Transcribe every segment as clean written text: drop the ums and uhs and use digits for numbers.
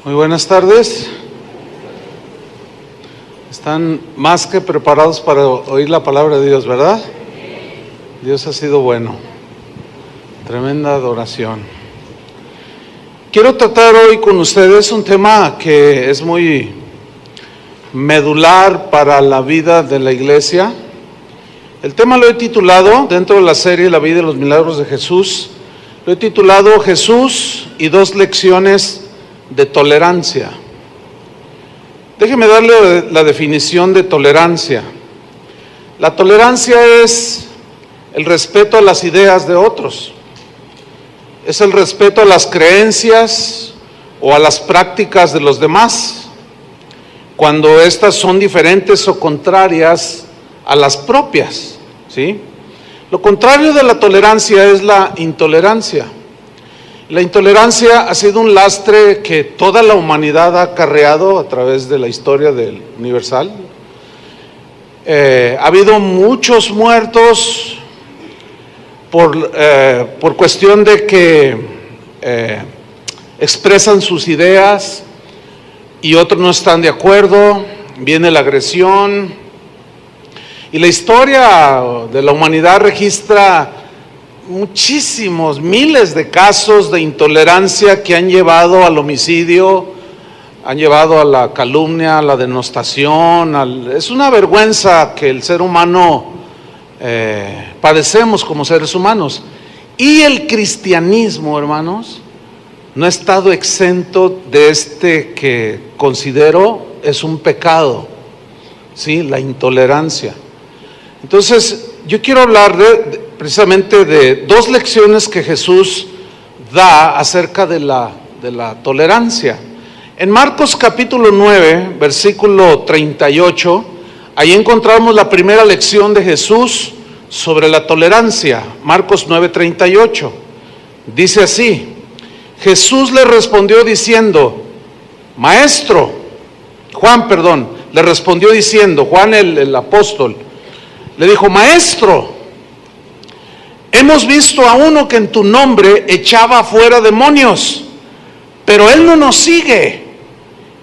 Muy buenas tardes. Están más que preparados para oír la palabra de Dios, ¿verdad? Dios ha sido bueno. Tremenda adoración. Quiero tratar hoy con ustedes un tema que es muy medular para la vida de la iglesia. El tema lo he titulado, dentro de la serie La vida y los milagros de Jesús, lo he titulado Jesús y dos lecciones de tolerancia. Déjeme darle la definición de tolerancia. La tolerancia es el respeto a las ideas de otros, es el respeto a las creencias o a las prácticas de los demás, cuando éstas son diferentes o contrarias a las propias, ¿sí? Lo contrario de la tolerancia es la intolerancia. La intolerancia ha sido un lastre que toda la humanidad ha acarreado a través de la historia del universal. Ha habido muchos muertos por cuestión de que expresan sus ideas y otros no están de acuerdo, viene la agresión. Y la historia de la humanidad registra muchísimos, miles de casos de intolerancia que han llevado al homicidio, han llevado a la calumnia, a la denostación. Es una vergüenza que el ser humano padecemos como seres humanos. Y el cristianismo, hermanos, no ha estado exento de este que considero es un pecado, ¿sí? La intolerancia. Entonces, yo quiero hablar precisamente de dos lecciones que Jesús da acerca de la tolerancia. En Marcos capítulo 9, versículo 38, ahí encontramos la primera lección de Jesús sobre la tolerancia. Marcos 9, 38. Dice así: Jesús le respondió diciendo, Juan le respondió diciendo, Juan el apóstol, le dijo, Maestro, hemos visto a uno que en tu nombre echaba fuera demonios, pero él no nos sigue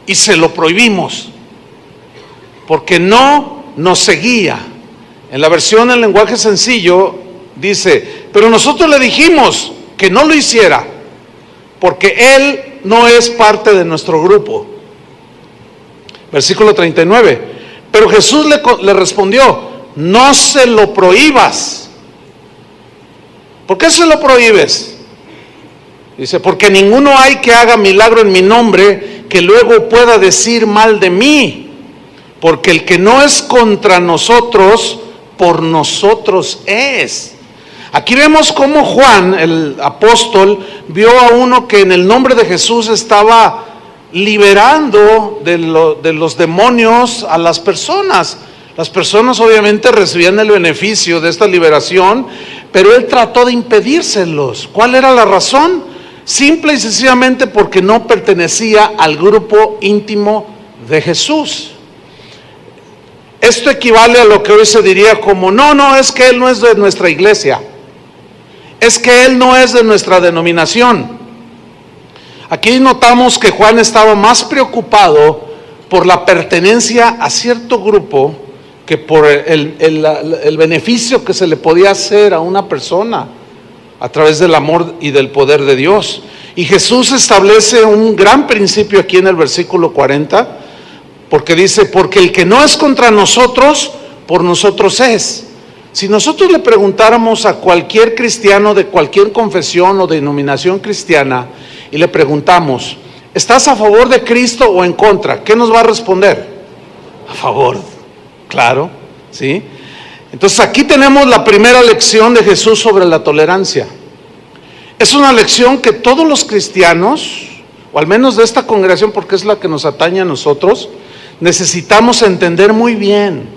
y se lo prohibimos, porque no nos seguía. En la versión en lenguaje sencillo dice, pero nosotros le dijimos que no lo hiciera, porque él no es parte de nuestro grupo. Versículo 39, pero Jesús le respondió, no se lo prohíbas. ¿Por qué se lo prohíbes? Dice, porque ninguno hay que haga milagro en mi nombre que luego pueda decir mal de mí, porque el que no es contra nosotros, por nosotros es. Aquí vemos cómo Juan, el apóstol, vio a uno que en el nombre de Jesús estaba liberando de los demonios a las personas. Las personas obviamente recibían el beneficio de esta liberación, pero él trató de impedírselos. ¿Cuál era la razón? Simple y sencillamente porque no pertenecía al grupo íntimo de Jesús. Esto equivale a lo que hoy se diría como, no, es que él no es de nuestra iglesia, es que él no es de nuestra denominación. Aquí notamos que Juan estaba más preocupado por la pertenencia a cierto grupo que por el beneficio que se le podía hacer a una persona a través del amor y del poder de Dios. Y Jesús establece un gran principio aquí en el versículo 40, porque dice, porque el que no es contra nosotros, por nosotros es. Si nosotros le preguntáramos a cualquier cristiano de cualquier confesión o denominación cristiana y le preguntamos, ¿estás a favor de Cristo o en contra? ¿Qué nos va a responder? A favor. Claro, ¿sí? Entonces aquí tenemos la primera lección de Jesús sobre la tolerancia. Es una lección que todos los cristianos, o al menos de esta congregación, porque es la que nos atañe a nosotros, necesitamos entender muy bien.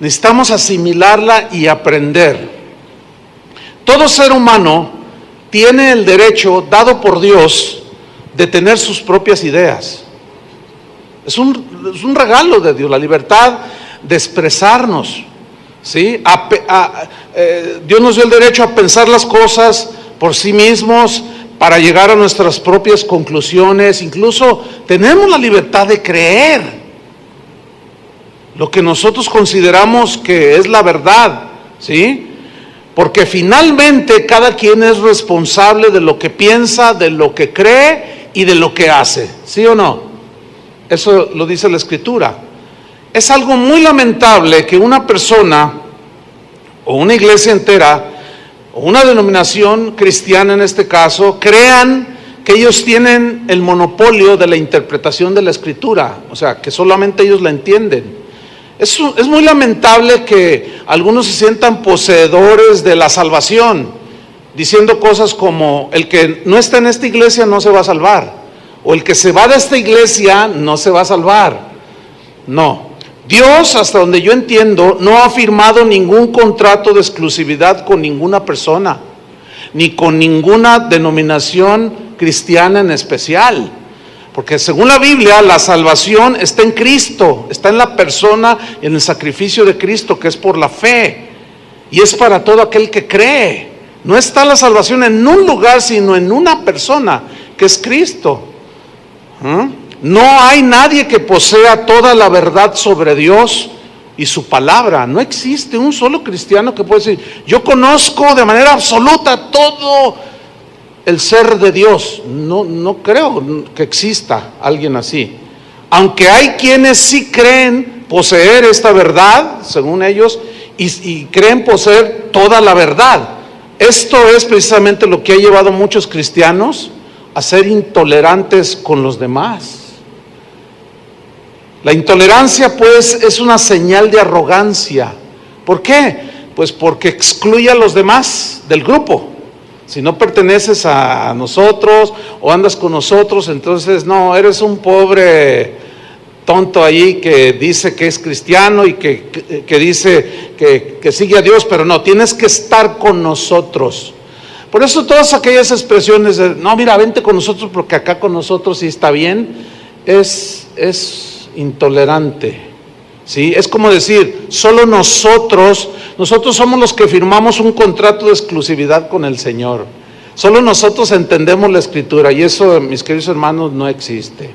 Necesitamos asimilarla y aprender. Todo ser humano tiene el derecho dado por Dios de tener sus propias ideas. Es un regalo de Dios, la libertad de expresarnos, ¿sí? Dios nos dio el derecho a pensar las cosas por sí mismos, para llegar a nuestras propias conclusiones, incluso tenemos la libertad de creer lo que nosotros consideramos que es la verdad, ¿sí? Porque finalmente cada quien es responsable de lo que piensa, de lo que cree y de lo que hace, ¿sí o no? Eso lo dice la Escritura. Es algo muy lamentable que una persona o una iglesia entera o una denominación cristiana en este caso crean que ellos tienen el monopolio de la interpretación de la Escritura, o sea, que solamente ellos la entienden. Es muy lamentable que algunos se sientan poseedores de la salvación, diciendo cosas como: el que no está en esta iglesia no se va a salvar, o el que se va de esta iglesia no se va a salvar. No, Dios, hasta donde yo entiendo, no ha firmado ningún contrato de exclusividad con ninguna persona, ni con ninguna denominación cristiana en especial. Porque según la Biblia, la salvación está en Cristo, está en la persona y en el sacrificio de Cristo, que es por la fe, y es para todo aquel que cree. No está la salvación en un lugar, sino en una persona, que es Cristo. No hay nadie que posea toda la verdad sobre Dios y su palabra. No existe un solo cristiano que pueda decir: yo conozco de manera absoluta todo el ser de Dios. No creo que exista alguien así. Aunque hay quienes sí creen poseer esta verdad, según ellos, y creen poseer toda la verdad. Esto es precisamente lo que ha llevado a muchos cristianos a ser intolerantes con los demás. La intolerancia, pues, es una señal de arrogancia. ¿Por qué? Pues porque excluye a los demás del grupo. Si no perteneces a nosotros o andas con nosotros, entonces no, eres un pobre tonto ahí que dice que es cristiano y que dice que sigue a Dios, pero no, tienes que estar con nosotros. Por eso todas aquellas expresiones de: no, mira, vente con nosotros porque acá con nosotros sí está bien, es intolerante, ¿sí? Es como decir: solo nosotros somos los que firmamos un contrato de exclusividad con el Señor. Solo nosotros entendemos la Escritura, y eso, mis queridos hermanos, no existe.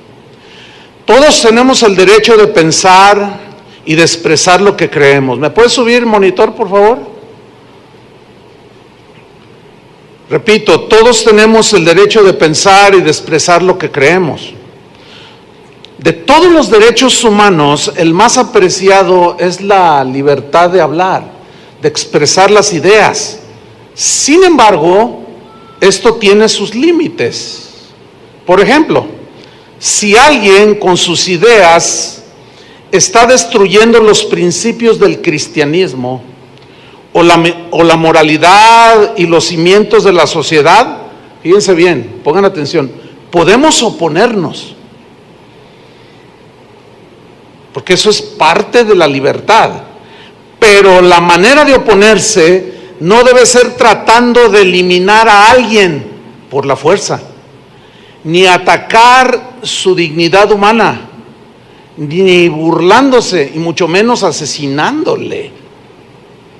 Todos tenemos el derecho de pensar y de expresar lo que creemos. ¿Me puedes subir monitor, por favor? Repito, todos tenemos el derecho de pensar y de expresar lo que creemos. De todos los derechos humanos, el más apreciado es la libertad de hablar, de expresar las ideas. Sin embargo, esto tiene sus límites. Por ejemplo, si alguien con sus ideas está destruyendo los principios del cristianismo o la moralidad y los cimientos de la sociedad, fíjense bien, pongan atención, podemos oponernos, porque eso es parte de la libertad. Pero la manera de oponerse no debe ser tratando de eliminar a alguien por la fuerza, ni atacar su dignidad humana, ni burlándose, y mucho menos asesinándole.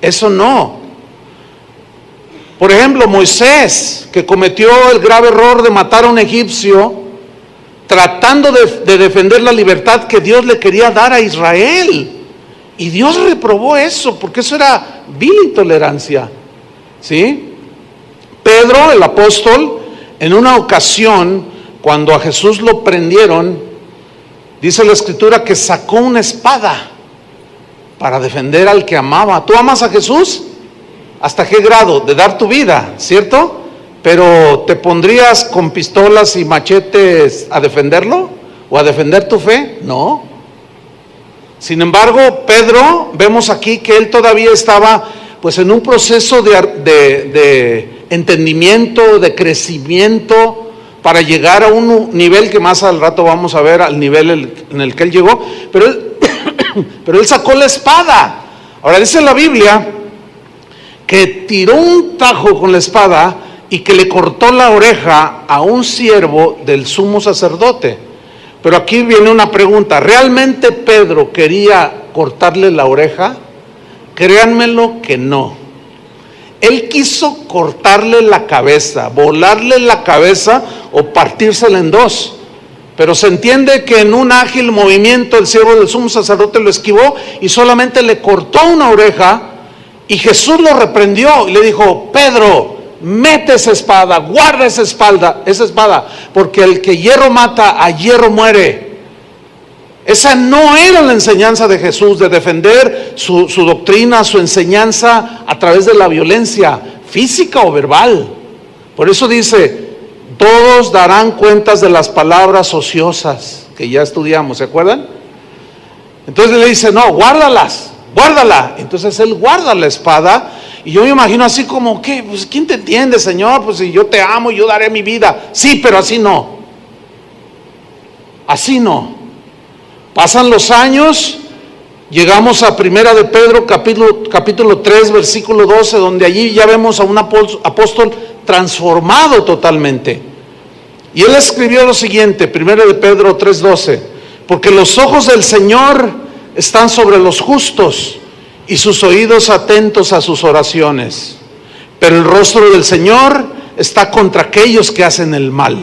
Eso no. Por ejemplo, Moisés, que cometió el grave error de matar a un egipcio, tratando de defender la libertad que Dios le quería dar a Israel. Y Dios reprobó eso, porque eso era vil intolerancia, ¿sí? Pedro, el apóstol, en una ocasión, cuando a Jesús lo prendieron, dice la Escritura que sacó una espada para defender al que amaba. ¿Tú amas a Jesús? ¿Hasta qué grado? De dar tu vida, ¿cierto? Pero ¿te pondrías con pistolas y machetes a defenderlo? ¿O a defender tu fe? No. Sin embargo, Pedro, vemos aquí que él todavía estaba pues en un proceso de entendimiento, de crecimiento, para llegar a un nivel que más al rato vamos a ver, al nivel en el que él llegó, pero él sacó la espada. Ahora dice la Biblia que tiró un tajo con la espada y que le cortó la oreja a un siervo del sumo sacerdote. Pero aquí viene una pregunta: ¿realmente Pedro quería cortarle la oreja? Créanmelo que no. Él quiso cortarle la cabeza, volarle la cabeza o partírsela en dos. Pero se entiende que en un ágil movimiento el siervo del sumo sacerdote lo esquivó y solamente le cortó una oreja, y Jesús lo reprendió y le dijo: Pedro, mete esa espada, guarda esa espada, porque el que hierro mata, a hierro muere. Esa no era la enseñanza de Jesús, de defender su doctrina, su enseñanza a través de la violencia física o verbal. Por eso dice: todos darán cuentas de las palabras ociosas, que ya estudiamos, ¿se acuerdan? Entonces le dice: no, guárdala. Entonces él guarda la espada, y yo me imagino así como: ¿qué? Pues ¿quién te entiende, Señor? Pues si yo te amo, yo daré mi vida. Sí, pero así no. Así no. Pasan los años, llegamos a Primera de Pedro, capítulo 3, versículo 12, donde allí ya vemos a un apóstol transformado totalmente. Y él escribió lo siguiente, Primera de Pedro 3:12: porque los ojos del Señor están sobre los justos y sus oídos atentos a sus oraciones, pero el rostro del Señor está contra aquellos que hacen el mal.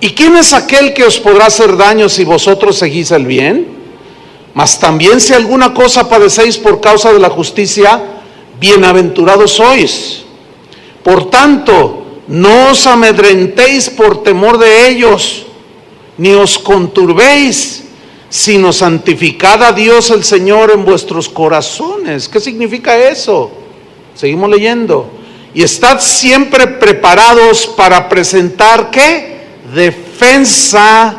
¿Y quién es aquel que os podrá hacer daño si vosotros seguís el bien? Mas también si alguna cosa padecéis por causa de la justicia, bienaventurados sois. Por tanto, no os amedrentéis por temor de ellos, ni os conturbéis, sino santificad a Dios el Señor en vuestros corazones. ¿Qué significa eso? Seguimos leyendo. Y estad siempre preparados para presentar, ¿qué? Defensa.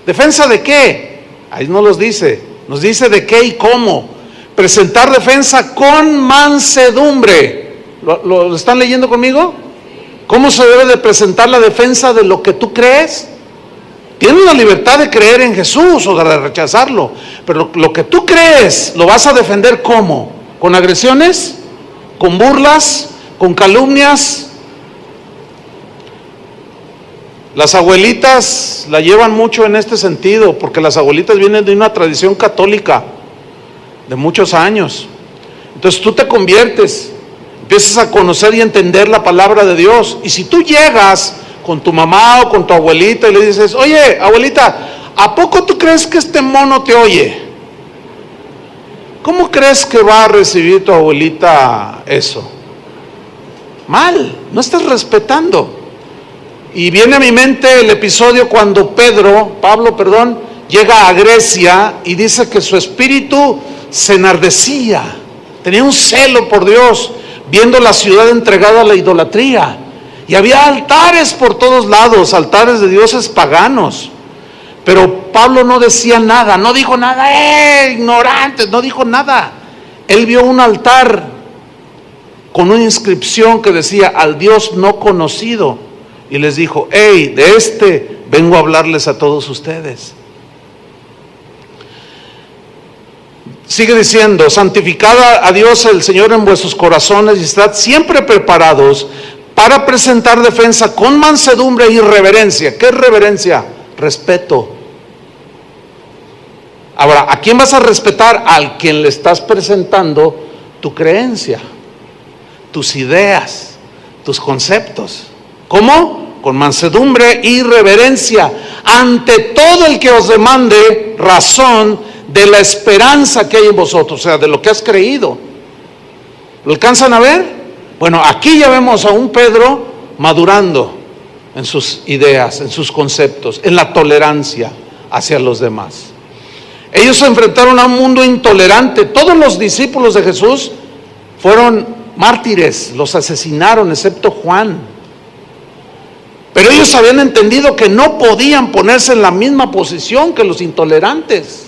¿Defensa de qué? Ahí no los dice. Nos dice de qué y cómo. Presentar defensa con mansedumbre. ¿Lo están leyendo conmigo? ¿Cómo se debe de presentar la defensa de lo que tú crees? Tienes la libertad de creer en Jesús o de rechazarlo, pero lo que tú crees, ¿lo vas a defender cómo? ¿Con agresiones? ¿Con burlas? ¿Con calumnias? Las abuelitas la llevan mucho en este sentido, porque las abuelitas vienen de una tradición católica de muchos años. Entonces tú te conviertes, empiezas a conocer y entender la palabra de Dios, y si tú llegas con tu mamá o con tu abuelita y le dices: oye, abuelita, ¿a poco tú crees que este mono te oye? ¿Cómo crees que va a recibir tu abuelita eso? Mal, no estás respetando. Y viene a mi mente el episodio cuando Pablo, llega a Grecia y dice que su espíritu se enardecía, tenía un celo por Dios, viendo la ciudad entregada a la idolatría. Y había altares por todos lados, altares de dioses paganos. Pero Pablo no decía nada, no dijo nada, ignorantes, no dijo nada. Él vio un altar con una inscripción que decía: al Dios no conocido. Y les dijo: de este vengo a hablarles a todos ustedes. Sigue diciendo: santificad a Dios el Señor en vuestros corazones y estad siempre preparados para presentar defensa con mansedumbre y reverencia. ¿Qué es reverencia? Respeto. Ahora, ¿a quién vas a respetar? Al quien le estás presentando tu creencia, tus ideas, tus conceptos. ¿Cómo? Con mansedumbre y reverencia ante todo el que os demande razón de la esperanza que hay en vosotros, o sea, de lo que has creído. ¿Lo alcanzan a ver? Bueno, aquí ya vemos a un Pedro madurando en sus ideas, en sus conceptos, en la tolerancia hacia los demás. Ellos se enfrentaron a un mundo intolerante. Todos los discípulos de Jesús fueron mártires, los asesinaron, excepto Juan. Pero ellos habían entendido que no podían ponerse en la misma posición que los intolerantes.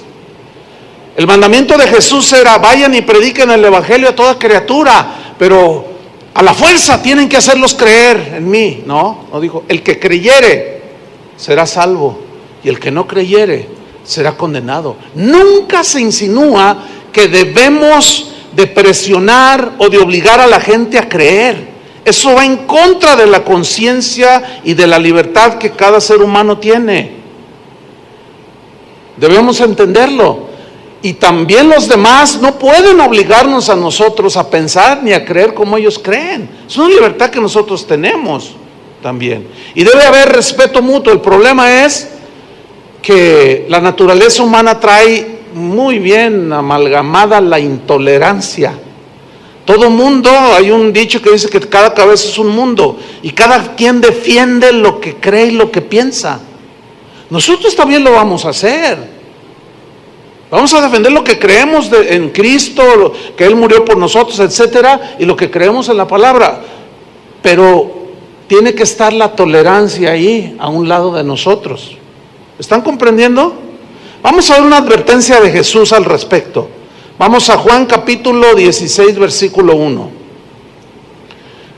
El mandamiento de Jesús era: vayan y prediquen el evangelio a toda criatura, pero a la fuerza tienen que hacerlos creer en mí. No dijo: el que creyere será salvo, y el que no creyere será condenado. Nunca se insinúa que debemos de presionar o de obligar a la gente a creer. Eso va en contra de la conciencia y de la libertad que cada ser humano tiene. Debemos entenderlo. Y también los demás no pueden obligarnos a nosotros a pensar ni a creer como ellos creen. Es una libertad que nosotros tenemos también. Y debe haber respeto mutuo. El problema es que la naturaleza humana trae muy bien amalgamada la intolerancia. Todo mundo, hay un dicho que dice que cada cabeza es un mundo y cada quien defiende lo que cree y lo que piensa. Nosotros también lo vamos a hacer. Vamos a defender lo que creemos en Cristo, que Él murió por nosotros, etcétera, y lo que creemos en la palabra. Pero tiene que estar la tolerancia ahí, a un lado de nosotros. ¿Están comprendiendo? Vamos a ver una advertencia de Jesús al respecto. Vamos a Juan capítulo 16, versículo 1.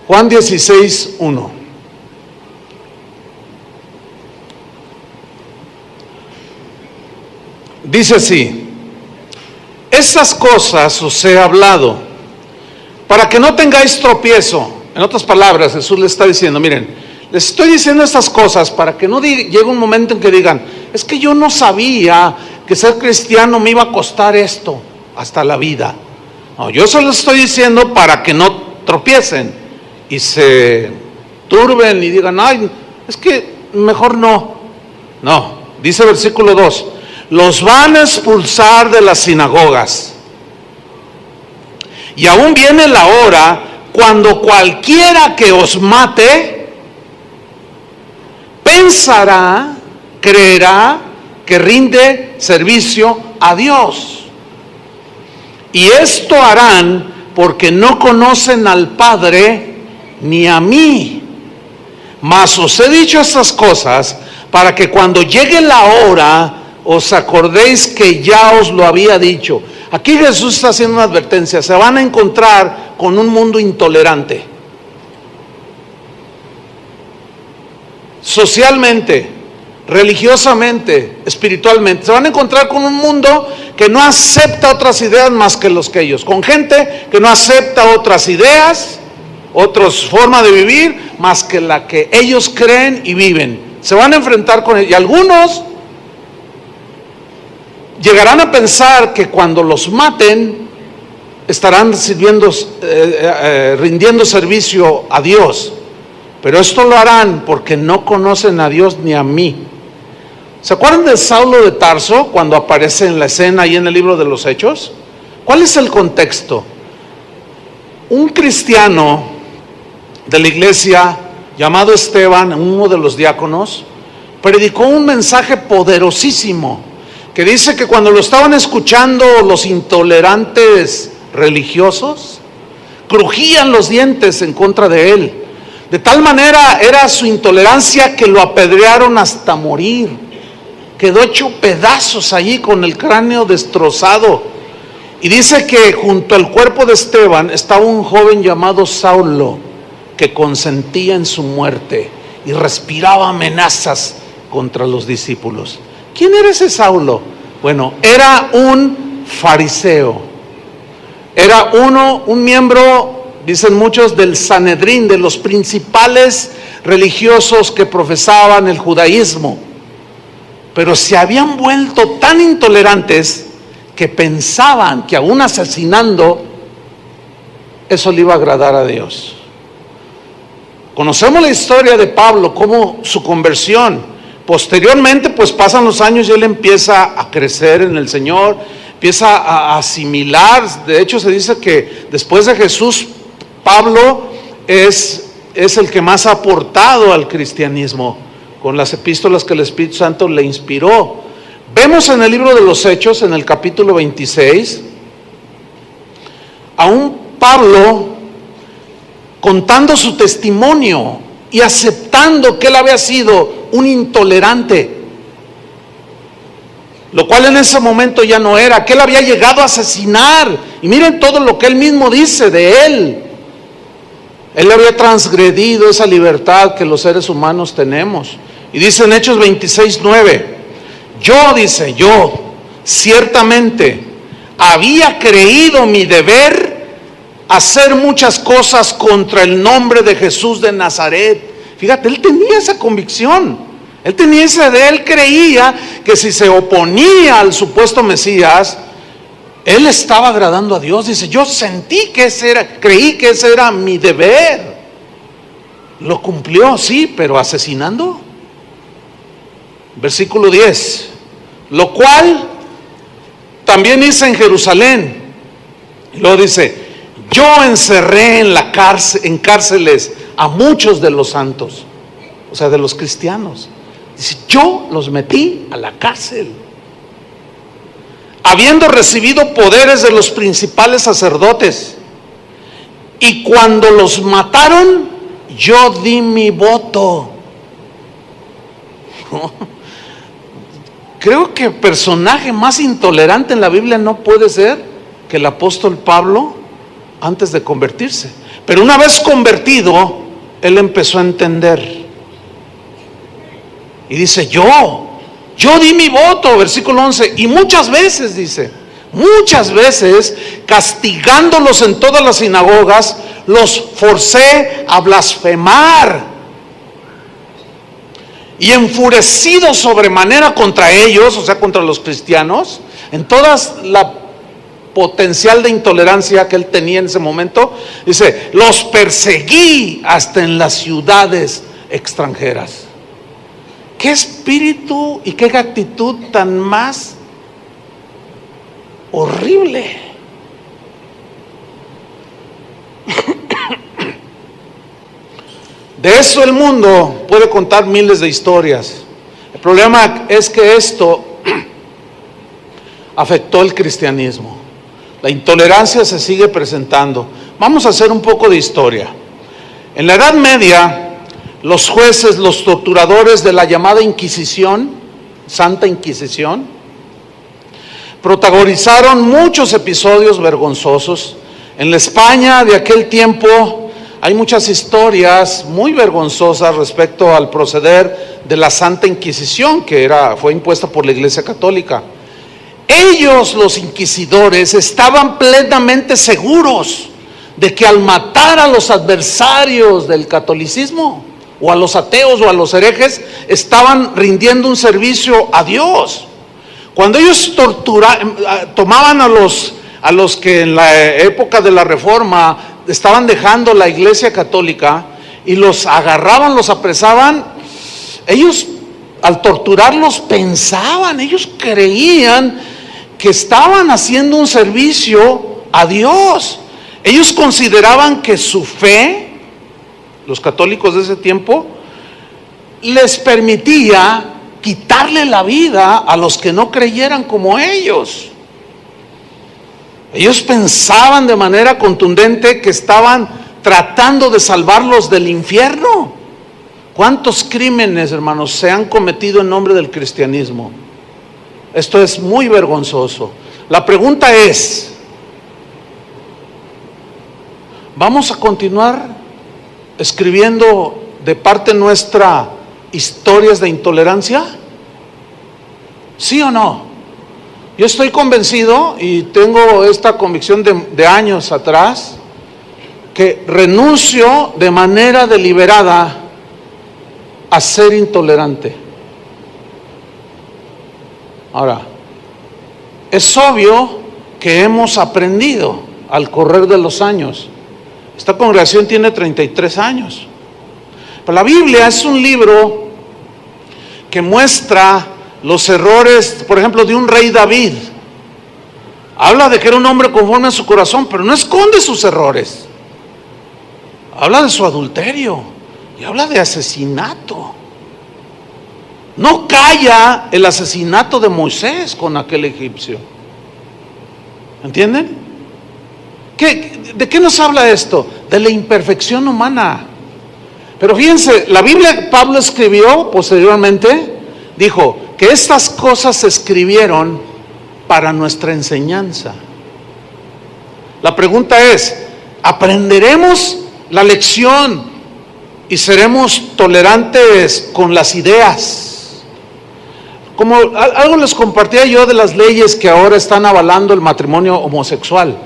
Juan 16, 1. Dice así: estas cosas os he hablado para que no tengáis tropiezo. En otras palabras, Jesús le está diciendo, miren, les estoy diciendo estas cosas para que no llegue un momento en que digan, es que yo no sabía que ser cristiano me iba a costar esto hasta la vida. No, yo solo les estoy diciendo para que no tropiecen y se turben y digan, ay, es que mejor no. No, dice versículo 2, los van a expulsar de las sinagogas. Y aún viene la hora cuando cualquiera que os mate pensará, creerá que rinde servicio a Dios. Y esto harán porque no conocen al Padre ni a mí. Mas os he dicho estas cosas para que cuando llegue la hora os acordéis que ya os lo había dicho. Aquí Jesús está haciendo una advertencia. Se van a encontrar con un mundo intolerante. Socialmente, religiosamente, espiritualmente. Se van a encontrar con un mundo que no acepta otras ideas más que los que ellos. Con gente que no acepta otras ideas, otras formas de vivir más que la que ellos creen y viven. Se van a enfrentar con ellos. Y algunos llegarán a pensar que cuando los maten estarán rindiendo servicio a Dios, pero esto lo harán porque no conocen a Dios ni a mí. ¿Se acuerdan de Saulo de Tarso cuando aparece en la escena ahí en el libro de los Hechos? ¿Cuál es el contexto? Un cristiano de la iglesia llamado Esteban, uno de los diáconos, predicó un mensaje poderosísimo que dice que cuando lo estaban escuchando los intolerantes religiosos, crujían los dientes en contra de él. De tal manera era su intolerancia que lo apedrearon hasta morir. Quedó hecho pedazos allí con el cráneo destrozado. Y dice que junto al cuerpo de Esteban estaba un joven llamado Saulo, que consentía en su muerte y respiraba amenazas contra los discípulos. ¿Quién era ese Saulo? Bueno, era un fariseo. Era un miembro, dicen muchos, del Sanedrín, de los principales religiosos que profesaban el judaísmo. Pero se habían vuelto tan intolerantes que pensaban que aún asesinando, eso le iba a agradar a Dios. Conocemos la historia de Pablo, cómo su conversión. Posteriormente, pues pasan los años y él empieza a crecer en el Señor, empieza a asimilar. De hecho, se dice que después de Jesús, Pablo es el que más ha aportado al cristianismo con las epístolas que el Espíritu Santo le inspiró. Vemos en el libro de los Hechos, en el capítulo 26, a un Pablo contando su testimonio y aceptando que él había sido un intolerante, lo cual en ese momento ya no era, que él había llegado a asesinar. Y miren todo lo que él mismo dice de él. Él había transgredido esa libertad que los seres humanos tenemos. Y dice en Hechos 26:9, yo ciertamente había creído mi deber hacer muchas cosas contra el nombre de Jesús de Nazaret. Fíjate, él tenía esa convicción. Él creía que si se oponía al supuesto Mesías, Él estaba agradando a Dios. Dice, yo creí que ese era mi deber. Lo cumplió, sí, pero asesinando. Versículo 10. Lo cual también hice en Jerusalén. Y luego dice, yo encerré en cárceles a muchos de los santos, o sea, de los cristianos. Dice, yo los metí a la cárcel, habiendo recibido poderes de los principales sacerdotes. Y cuando los mataron, yo di mi voto. Creo que el personaje más intolerante en la Biblia no puede ser que el apóstol Pablo antes de convertirse. Pero una vez convertido, él empezó a entender. Y dice, yo di mi voto, versículo 11. Y muchas veces, dice, muchas veces, castigándolos en todas las sinagogas, los forcé a blasfemar. Y enfurecido sobremanera contra ellos, o sea, contra los cristianos, en toda la potencial de intolerancia que él tenía en ese momento, dice, los perseguí hasta en las ciudades extranjeras. Qué espíritu y qué actitud tan más horrible. De eso el mundo puede contar miles de historias. El problema es que esto afectó el cristianismo. La intolerancia se sigue presentando. Vamos a hacer un poco de historia. En la Edad Media, los jueces, los torturadores de la llamada Inquisición, Santa Inquisición, protagonizaron muchos episodios vergonzosos. En la España de aquel tiempo hay muchas historias muy vergonzosas respecto al proceder de la Santa Inquisición, que fue impuesta por la Iglesia Católica. Ellos, los inquisidores, estaban plenamente seguros de que al matar a los adversarios del catolicismo, o a los ateos o a los herejes, estaban rindiendo un servicio a Dios. Cuando ellos tomaban a los que en la época de la Reforma estaban dejando la Iglesia Católica y los agarraban, los apresaban, ellos al torturarlos pensaban, ellos creían que estaban haciendo un servicio a Dios. Ellos consideraban que su fe, los católicos de ese tiempo, les permitía quitarle la vida a los que no creyeran como ellos. Ellos pensaban de manera contundente que estaban tratando de salvarlos del infierno. ¿Cuántos crímenes, hermanos, se han cometido en nombre del cristianismo? Esto es muy vergonzoso. La pregunta es, ¿vamos a continuar escribiendo de parte nuestra historias de intolerancia? ¿Sí o no? Yo estoy convencido y tengo esta convicción de años atrás, que renuncio de manera deliberada a ser intolerante. Ahora, es obvio que hemos aprendido al correr de los años. Esta congregación tiene 33 años. Pero la Biblia es un libro que muestra los errores, por ejemplo, de un rey David. Habla de que era un hombre conforme a su corazón, pero no esconde sus errores. Habla de su adulterio y habla de asesinato. No calla el asesinato de Moisés con aquel egipcio. ¿Entienden? ¿De qué nos habla esto? De la imperfección humana. Pero fíjense, la Biblia que Pablo escribió posteriormente, dijo que estas cosas se escribieron para nuestra enseñanza. La pregunta es, ¿aprenderemos la lección y seremos tolerantes con las ideas? Como algo les compartía yo de las leyes que ahora están avalando el matrimonio homosexual.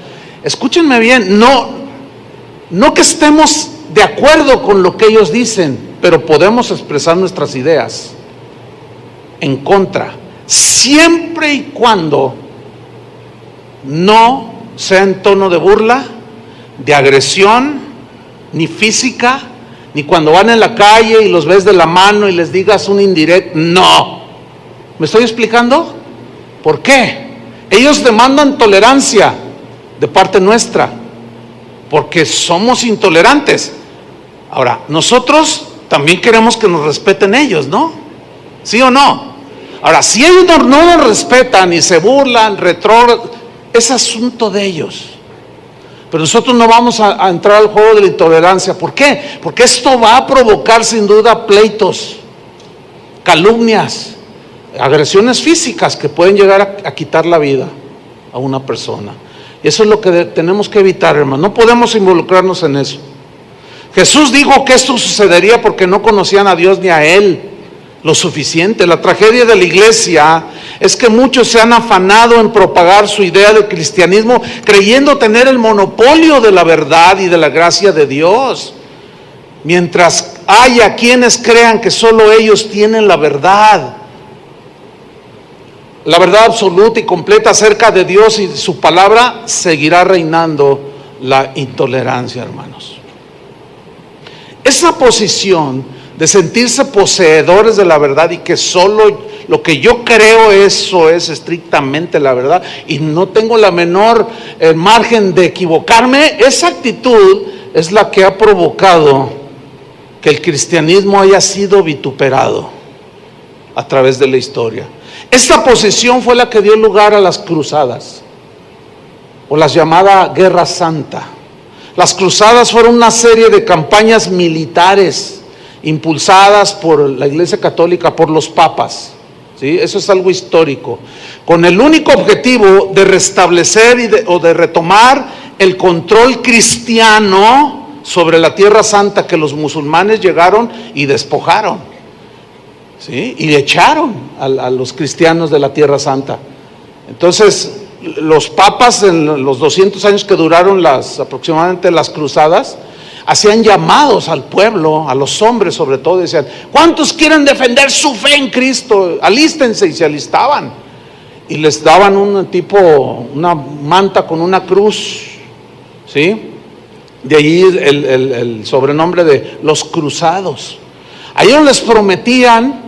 Escúchenme bien, no que estemos de acuerdo con lo que ellos dicen, pero podemos expresar nuestras ideas en contra, siempre y cuando no sea en tono de burla, de agresión, ni física, ni cuando van en la calle y los ves de la mano y les digas un indirecto. No. ¿Me estoy explicando? ¿Por qué? Ellos demandan tolerancia de parte nuestra, porque somos intolerantes. Ahora, nosotros también queremos que nos respeten ellos, ¿no? ¿Sí o no? Ahora, si ellos no nos respetan y se burlan, es asunto de ellos. Pero nosotros no vamos a entrar al juego de la intolerancia. ¿Por qué? Porque esto va a provocar sin duda pleitos, calumnias, agresiones físicas que pueden llegar a quitar la vida a una persona. Y eso es lo que tenemos que evitar, hermano. No podemos involucrarnos en eso. Jesús dijo que esto sucedería porque no conocían a Dios ni a Él lo suficiente. La tragedia de la iglesia es que muchos se han afanado en propagar su idea del cristianismo creyendo tener el monopolio de la verdad y de la gracia de Dios, mientras haya quienes crean que solo ellos tienen la verdad absoluta y completa acerca de Dios y su palabra, seguirá reinando la intolerancia, hermanos. Esa posición de sentirse poseedores de la verdad y que solo lo que yo creo eso es estrictamente la verdad y no tengo la menor margen de equivocarme, esa actitud es la que ha provocado que el cristianismo haya sido vituperado a través de la historia. Esta posición fue la que dio lugar a las cruzadas, o la llamada Guerra Santa. Las cruzadas fueron una serie de campañas militares impulsadas por la Iglesia Católica, por los papas, ¿sí? Eso es algo histórico, con el único objetivo de restablecer o de retomar el control cristiano sobre la Tierra Santa que los musulmanes llegaron y despojaron, ¿sí? Y echaron a los cristianos de la Tierra Santa. Entonces, los papas en los 200 años que duraron aproximadamente las cruzadas, hacían llamados al pueblo, a los hombres sobre todo, decían: ¿cuántos quieren defender su fe en Cristo? Alístense, y se alistaban. Y les daban una manta con una cruz, ¿sí? De ahí el sobrenombre de los cruzados. A ellos les prometían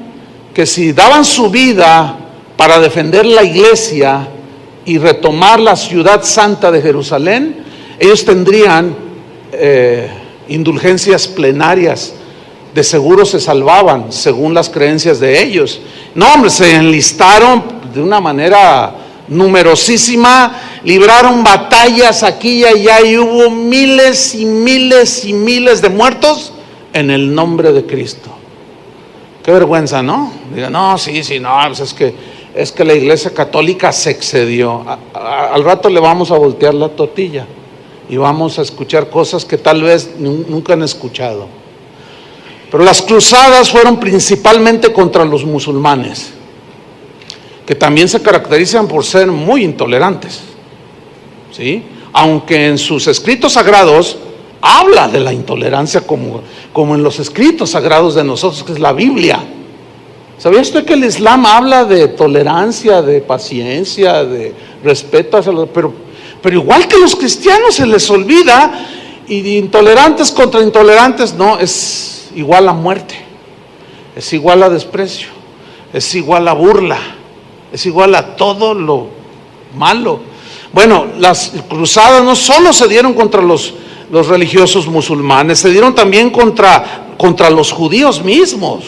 que si daban su vida para defender la iglesia y retomar la ciudad santa de Jerusalén, ellos tendrían indulgencias plenarias, de seguro se salvaban según las creencias de ellos. No, hombre, se enlistaron de una manera numerosísima, libraron batallas aquí y allá y hubo miles y miles y miles de muertos en el nombre de Cristo. Qué vergüenza, ¿no? Digan, no, sí, no, pues es que la Iglesia Católica se excedió. Al rato le vamos a voltear la tortilla y vamos a escuchar cosas que tal vez nunca han escuchado. Pero las cruzadas fueron principalmente contra los musulmanes, que también se caracterizan por ser muy intolerantes, ¿sí? Aunque en sus escritos sagrados habla de la intolerancia como en los escritos sagrados de nosotros, que es la Biblia. ¿Sabía usted que el Islam habla de tolerancia, de paciencia, de respeto hacia los... Pero igual que los cristianos se les olvida, y de intolerantes contra intolerantes, no, es igual a muerte, es igual a desprecio, es igual a burla, es igual a todo lo malo. Bueno, las cruzadas no solo se dieron contra los religiosos musulmanes, se dieron también contra los judíos mismos,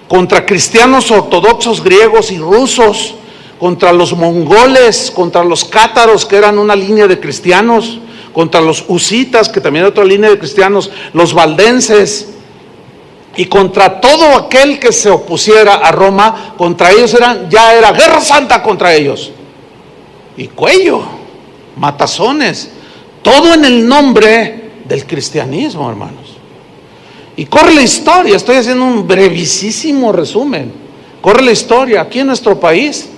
contra cristianos ortodoxos griegos y rusos, contra los mongoles, contra los cátaros, que eran una línea de cristianos, contra los husitas, que también era otra línea de cristianos, los valdenses, y contra todo aquel que se opusiera a Roma. Contra ellos ya era guerra santa contra ellos, y cuello, matazones, todo en el nombre del cristianismo, hermanos. Y corre la historia, estoy haciendo un brevísimo resumen, corre la historia aquí en nuestro país.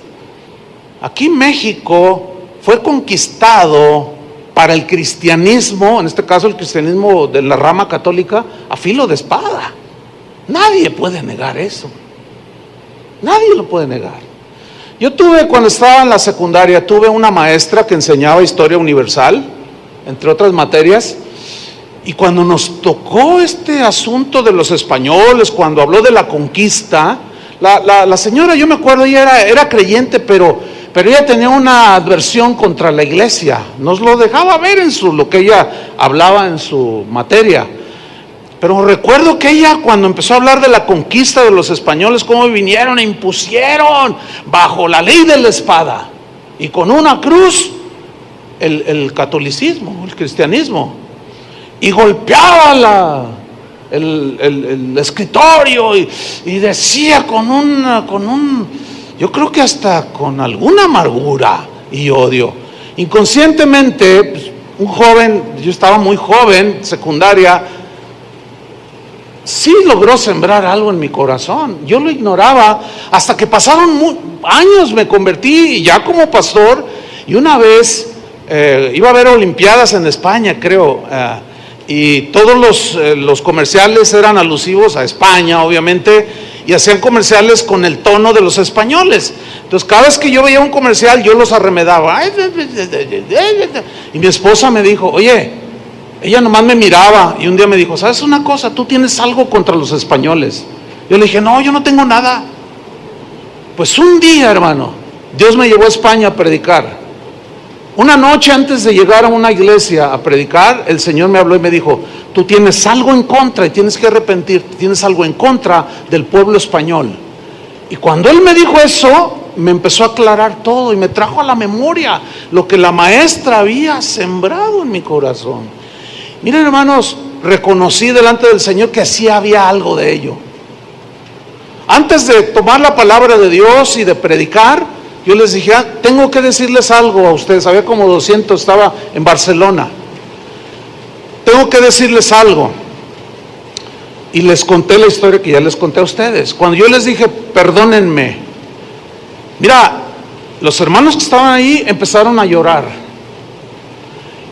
Aquí México fue conquistado para el cristianismo, en este caso el cristianismo de la rama católica, a filo de espada. Nadie puede negar eso, nadie lo puede negar. Yo tuve, cuando estaba en la secundaria, tuve una maestra que enseñaba historia universal, entre otras materias, y cuando nos tocó este asunto de los españoles, cuando habló de la conquista, la señora, yo me acuerdo, ella era creyente, pero ella tenía una adversión contra la iglesia, nos lo dejaba ver en lo que ella hablaba en su materia. Pero recuerdo que ella, cuando empezó a hablar de la conquista de los españoles, cómo vinieron e impusieron bajo la ley de la espada y con una cruz el catolicismo, el cristianismo, y golpeaba el escritorio y decía yo creo que hasta con alguna amargura y odio. Inconscientemente, pues, un joven, yo estaba muy joven, secundaria, sí logró sembrar algo en mi corazón. Yo lo ignoraba hasta que pasaron años, me convertí ya como pastor, y una vez iba a haber olimpiadas en España, creo, y todos los comerciales eran alusivos a España, obviamente, y hacían comerciales con el tono de los españoles. Entonces cada vez que yo veía un comercial, yo los arremedaba, y mi esposa me dijo, oye, ella nomás me miraba, y un día me dijo, ¿sabes una cosa? Tú tienes algo contra los españoles. Yo le dije, no, yo no tengo nada. Pues un día, hermano, Dios me llevó a España a predicar. Una noche antes de llegar a una iglesia a predicar, el Señor me habló y me dijo, tú tienes algo en contra y tienes que arrepentirte, tienes algo en contra del pueblo español. Y cuando Él me dijo eso, me empezó a aclarar todo y me trajo a la memoria lo que la maestra había sembrado en mi corazón. Miren, hermanos, reconocí delante del Señor que sí había algo de ello. Antes de tomar la palabra de Dios y de predicar, yo les dije, tengo que decirles algo a ustedes. Había como 200, estaba en Barcelona. Tengo que decirles algo. Y les conté la historia que ya les conté a ustedes. Cuando yo les dije, perdónenme, mira, los hermanos que estaban ahí empezaron a llorar.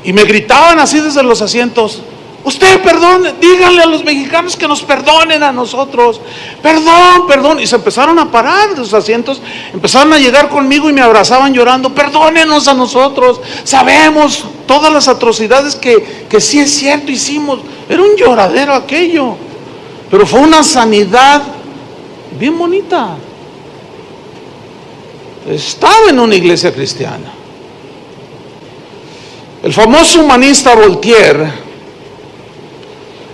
Y me gritaban así desde los asientos, usted perdone, díganle a los mexicanos que nos perdonen a nosotros, perdón, perdón. Y se empezaron a parar de los asientos, empezaron a llegar conmigo y me abrazaban llorando, perdónenos a nosotros, sabemos todas las atrocidades que sí es cierto hicimos. Era un lloradero aquello, pero fue una sanidad bien bonita. Estaba en una iglesia cristiana. El famoso humanista Voltaire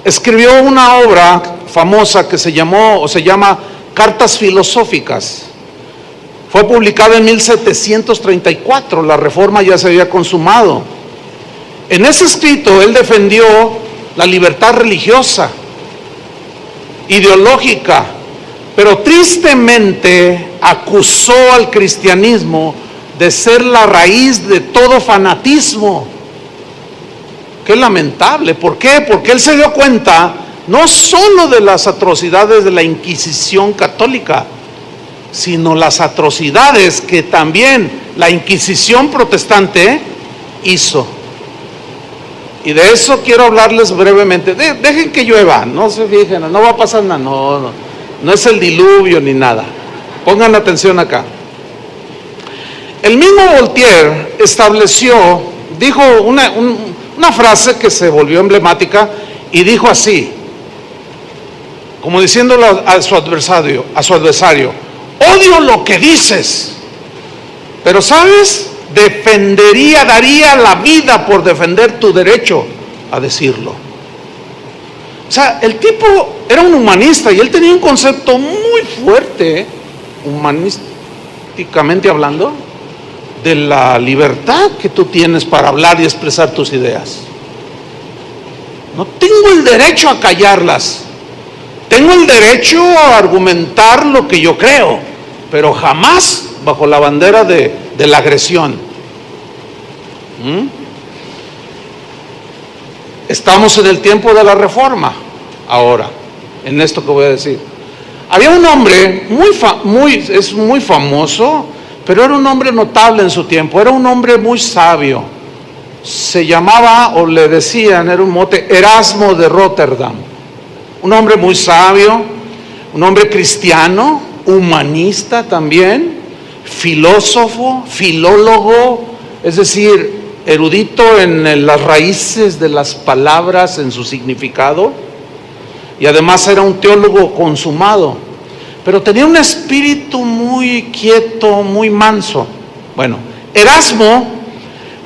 escribió una obra famosa que se llama Cartas Filosóficas. Fue publicada en 1734, la Reforma ya se había consumado. En ese escrito él defendió la libertad religiosa, ideológica, pero tristemente acusó al cristianismo de ser la raíz de todo fanatismo. Qué lamentable. ¿Por qué? Porque él se dio cuenta no solo de las atrocidades de la Inquisición católica, sino las atrocidades que también la Inquisición protestante hizo. Y de eso quiero hablarles brevemente. Dejen que llueva, no se fijen, no va a pasar nada, no es el diluvio ni nada. Pongan atención acá. El mismo Voltaire dijo una frase que se volvió emblemática y dijo así, como diciéndolo a su adversario, odio lo que dices, pero ¿sabes? Daría la vida por defender tu derecho a decirlo. O sea, el tipo era un humanista y él tenía un concepto muy fuerte, humanísticamente hablando, de la libertad que tú tienes para hablar y expresar tus ideas. No tengo el derecho a callarlas, tengo el derecho a argumentar lo que yo creo, pero jamás bajo la bandera de la agresión. Estamos en el tiempo de la Reforma ahora, en esto que voy a decir. Había un hombre muy famoso, pero era un hombre notable en su tiempo, era un hombre muy sabio. Se llamaba, o le decían, era un mote, Erasmo de Rotterdam. Un hombre muy sabio, un hombre cristiano, humanista también, filósofo, filólogo, es decir, erudito en las raíces de las palabras, en su significado, y además era un teólogo consumado, pero tenía un espíritu muy quieto, muy manso. Bueno, Erasmo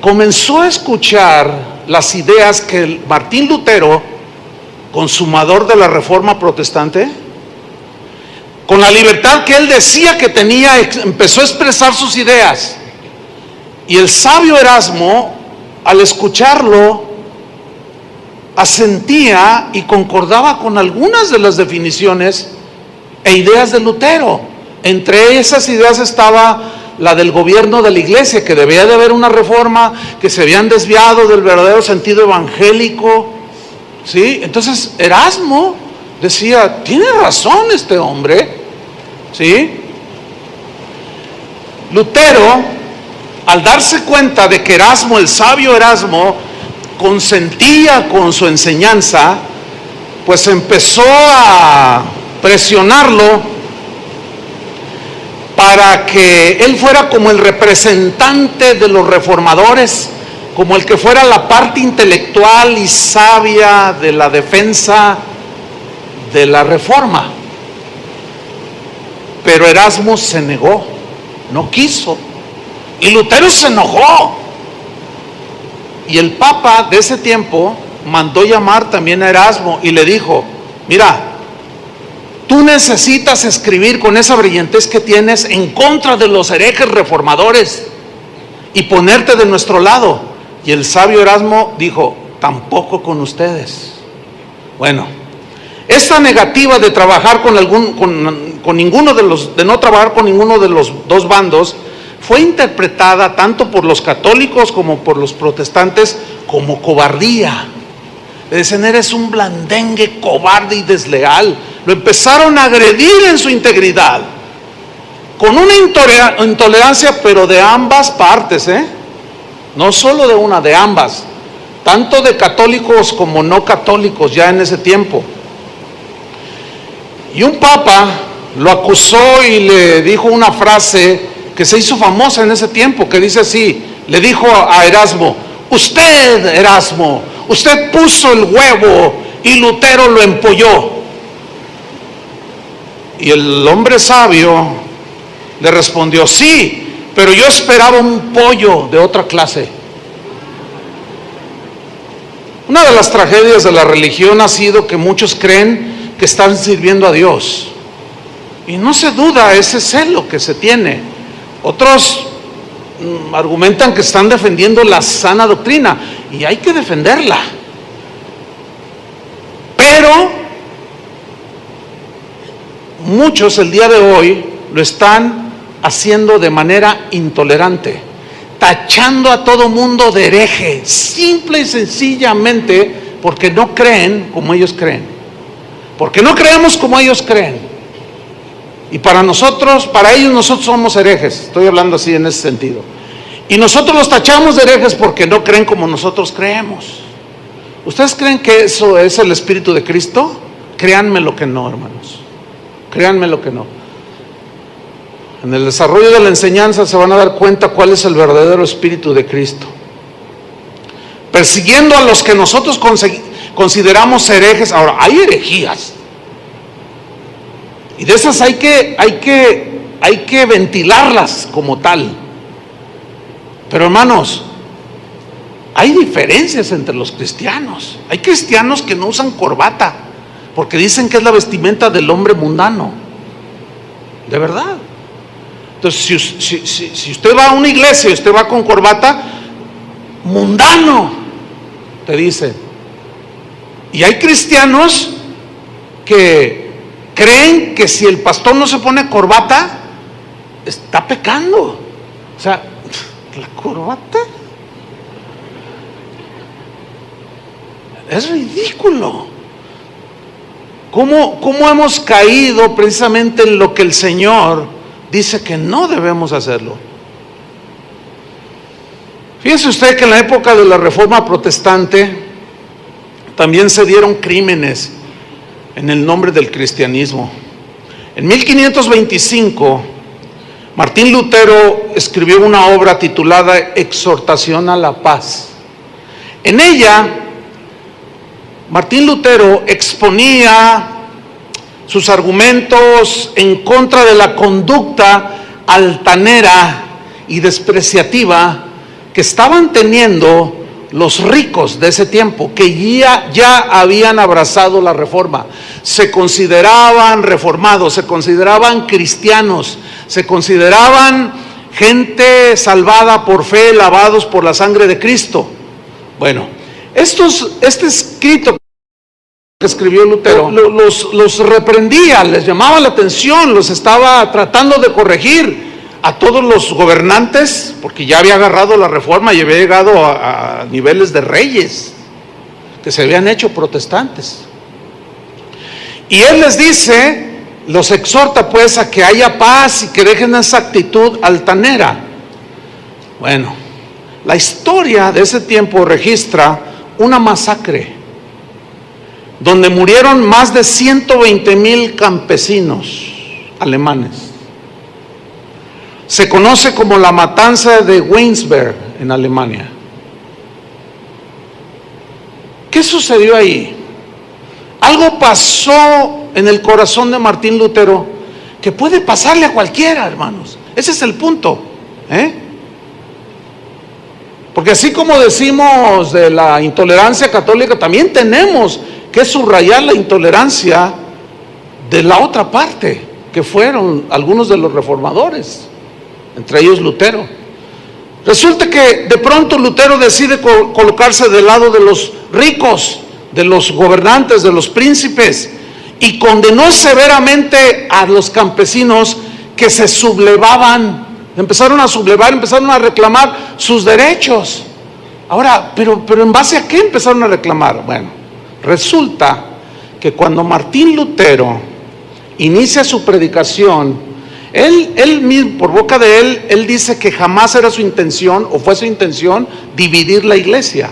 comenzó a escuchar las ideas que Martín Lutero, consumador de la Reforma Protestante, con la libertad que él decía que tenía, empezó a expresar sus ideas. Y el sabio Erasmo, al escucharlo, asentía y concordaba con algunas de las definiciones e ideas de Lutero. Entre esas ideas estaba la del gobierno de la iglesia, que debía de haber una reforma, que se habían desviado del verdadero sentido evangélico, ¿sí? Entonces Erasmo decía, tiene razón este hombre, ¿sí? Lutero, al darse cuenta de que Erasmo, el sabio Erasmo, consentía con su enseñanza, pues empezó a presionarlo para que él fuera como el representante de los reformadores, como el que fuera la parte intelectual y sabia de la defensa de la reforma. Pero Erasmo se negó, no quiso, y Lutero se enojó. Y el Papa de ese tiempo mandó llamar también a Erasmo y le dijo, mira, tú necesitas escribir con esa brillantez que tienes en contra de los herejes reformadores y ponerte de nuestro lado. Y el sabio Erasmo dijo, tampoco con ustedes. Bueno, esta negativa de trabajar con ninguno de no trabajar con ninguno de los dos bandos fue interpretada tanto por los católicos como por los protestantes como cobardía. Le dicen, eres un blandengue, cobarde y desleal. Lo empezaron a agredir en su integridad, con una intolerancia, pero de ambas partes, no solo de una, de ambas, tanto de católicos como no católicos ya en ese tiempo. Y un papa lo acusó y le dijo una frase que se hizo famosa en ese tiempo, que dice así, le dijo a Erasmo, usted, Erasmo, usted puso el huevo y Lutero lo empolló. Y el hombre sabio le respondió, sí, pero yo esperaba un pollo de otra clase. Una de las tragedias de la religión ha sido que muchos creen que están sirviendo a Dios. Y no se duda ese celo que se tiene. Otros argumentan que están defendiendo la sana doctrina, y hay que defenderla. Pero muchos el día de hoy lo están haciendo de manera intolerante, tachando a todo mundo de hereje, simple y sencillamente porque no creen como ellos creen, porque no creemos como ellos creen. Y para ellos nosotros somos herejes, estoy hablando así en ese sentido. Y nosotros los tachamos de herejes porque no creen como nosotros creemos. ¿Ustedes creen que eso es el Espíritu de Cristo? Créanme lo que no, hermanos. Créanme lo que no. En el desarrollo de la enseñanza se van a dar cuenta cuál es el verdadero Espíritu de Cristo. Persiguiendo a los que nosotros consideramos herejes. Ahora, hay herejías. Y de esas hay que ventilarlas como tal. Pero hermanos, hay diferencias entre los cristianos. Hay cristianos que no usan corbata porque dicen que es la vestimenta del hombre mundano. De verdad. Entonces, si usted va a una iglesia y usted va con corbata, mundano, te dicen. Y hay cristianos que creen que si el pastor no se pone corbata, está pecando. O sea, la corbata es ridículo. ¿Cómo hemos caído precisamente en lo que el Señor dice que no debemos hacerlo? Fíjese usted que en la época de la Reforma Protestante también se dieron crímenes en el nombre del cristianismo. En 1525, Martín Lutero escribió una obra titulada Exhortación a la Paz. En ella, Martín Lutero exponía sus argumentos en contra de la conducta altanera y despreciativa que estaban teniendo los ricos de ese tiempo, que ya habían abrazado la reforma. Se consideraban reformados, se consideraban cristianos, se consideraban gente salvada por fe, lavados por la sangre de Cristo. Bueno, este escrito que escribió Lutero los reprendía, les llamaba la atención, los estaba tratando de corregir a todos los gobernantes, porque ya había agarrado la reforma y había llegado a niveles de reyes que se habían hecho protestantes. Y él les dice, los exhorta pues a que haya paz y que dejen esa actitud altanera. Bueno, la historia de ese tiempo registra una masacre donde murieron más de 120,000 campesinos alemanes. Se conoce como la matanza de Weinsberg en Alemania. ¿Qué sucedió ahí? Algo pasó en el corazón de Martín Lutero que puede pasarle a cualquiera, hermanos. Ese es el punto, Porque así como decimos de la intolerancia católica, también tenemos que subrayar la intolerancia de la otra parte, que fueron algunos de los reformadores, entre ellos Lutero. Resulta que de pronto Lutero decide colocarse del lado de los ricos, de los gobernantes, de los príncipes, y condenó severamente a los campesinos que se sublevaban, empezaron a sublevar, empezaron a reclamar sus derechos. Ahora, pero ¿en base a qué empezaron a reclamar? Bueno, resulta que cuando Martín Lutero inicia su predicación, él mismo, por boca de él dice que jamás era su intención, o fue su intención, dividir la iglesia.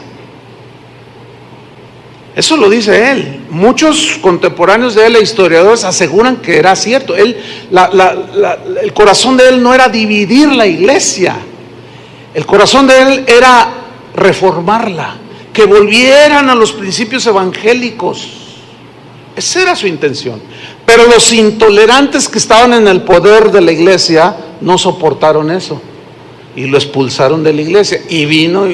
Eso lo dice él. Muchos contemporáneos de él e historiadores aseguran que era cierto. El corazón de él no era dividir la iglesia. El corazón de él era reformarla, que volvieran a los principios evangélicos. Esa era su intención. Pero los intolerantes que estaban en el poder de la iglesia no soportaron eso y lo expulsaron de la iglesia, y vino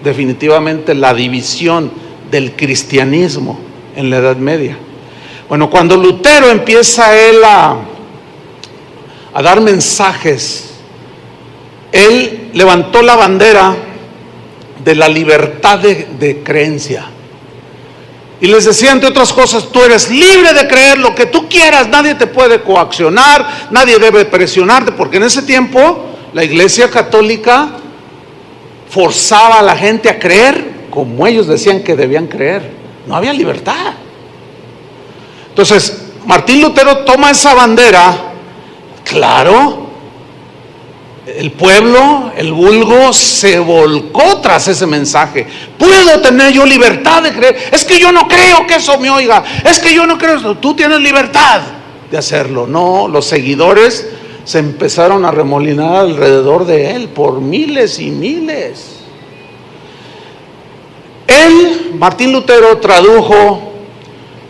definitivamente la división del cristianismo en la Edad Media. Bueno, cuando Lutero empieza él a dar mensajes, él levantó la bandera de la libertad de creencia. Y les decía, entre otras cosas, tú eres libre de creer lo que tú quieras, nadie te puede coaccionar, nadie debe presionarte, porque en ese tiempo la Iglesia Católica forzaba a la gente a creer como ellos decían que debían creer. No había libertad. Entonces, Martín Lutero toma esa bandera, claro, el pueblo, el vulgo, se volcó tras ese mensaje. ¿Puedo tener yo libertad de creer? Es que yo no creo que eso me oiga. Es que yo no creo eso. Tú tienes libertad de hacerlo. No, los seguidores se empezaron a remolinar alrededor de él por miles y miles. Martín Lutero, tradujo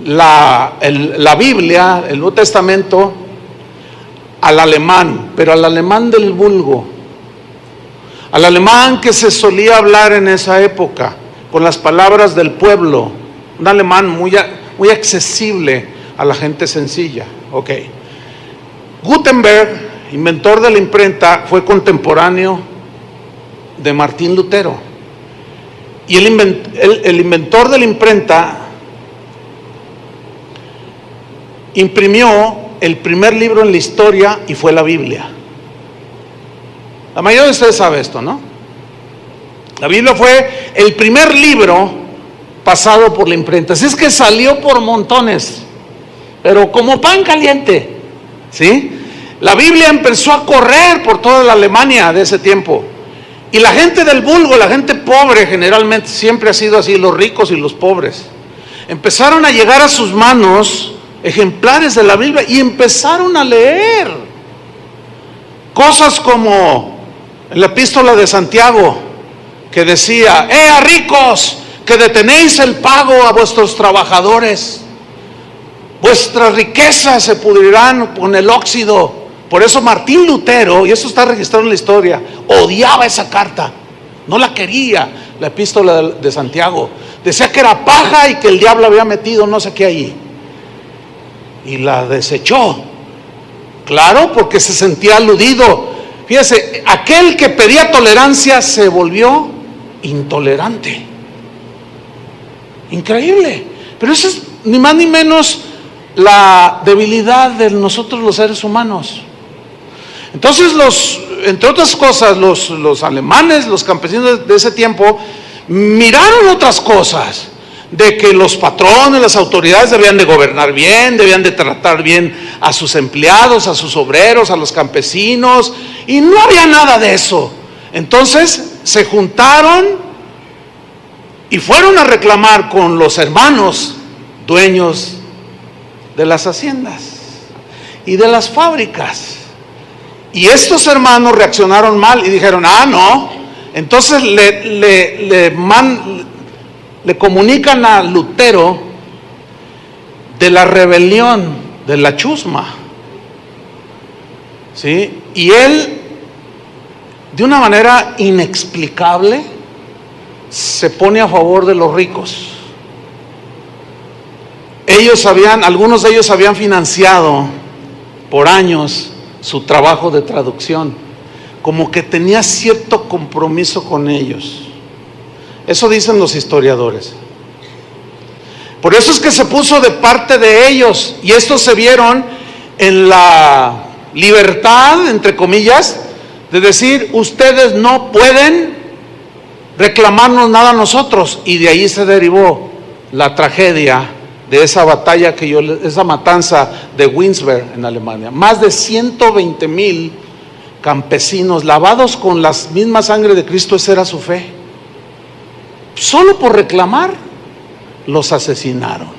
la Biblia, el Nuevo Testamento, al alemán, pero al alemán del vulgo, al alemán que se solía hablar en esa época, con las palabras del pueblo, un alemán muy accesible a la gente sencilla. Gutenberg, inventor de la imprenta, fue contemporáneo de Martín Lutero. Y el inventor de la imprenta imprimió el primer libro en la historia y fue la Biblia. La mayoría de ustedes sabe esto, ¿no? La Biblia fue el primer libro pasado por la imprenta. Así es que salió por montones, pero como pan caliente, ¿sí? La Biblia empezó a correr por toda la Alemania de ese tiempo. Y la gente del vulgo, la gente pobre, generalmente siempre ha sido así, los ricos y los pobres, empezaron a llegar a sus manos ejemplares de la Biblia y empezaron a leer. Cosas como en la epístola de Santiago, que decía: a ricos, que detenéis el pago a vuestros trabajadores, vuestras riquezas se pudrirán con el óxido. Por eso Martín Lutero, y eso está registrado en la historia, odiaba esa carta, no la quería, la epístola de Santiago. Decía que era paja y que el diablo había metido no sé qué allí, y la desechó. Claro, porque se sentía aludido. Fíjese, aquel que pedía tolerancia se volvió intolerante. Increíble. Pero eso es ni más ni menos la debilidad de nosotros los seres humanos. Entonces entre otras cosas, los alemanes, los campesinos de ese tiempo, miraron otras cosas, de que los patrones, las autoridades debían de gobernar bien, debían de tratar bien a sus empleados, a sus obreros, a los campesinos, y no había nada de eso. Entonces se juntaron y fueron a reclamar con los hermanos dueños de las haciendas y de las fábricas. Y estos hermanos reaccionaron mal y dijeron: no. Entonces le comunican a Lutero de la rebelión de la chusma, ¿sí? Y él, de una manera inexplicable, se pone a favor de los ricos. Algunos de ellos habían financiado por años su trabajo de traducción, como que tenía cierto compromiso con ellos. Eso dicen los historiadores. Por eso es que se puso de parte de ellos, y estos se vieron en la libertad, entre comillas, de decir: ustedes no pueden reclamarnos nada a nosotros. Y de ahí se derivó la tragedia de esa batalla esa matanza de Winsberg en Alemania. Más de 120,000 campesinos lavados con la misma sangre de Cristo, esa era su fe. Solo por reclamar, los asesinaron.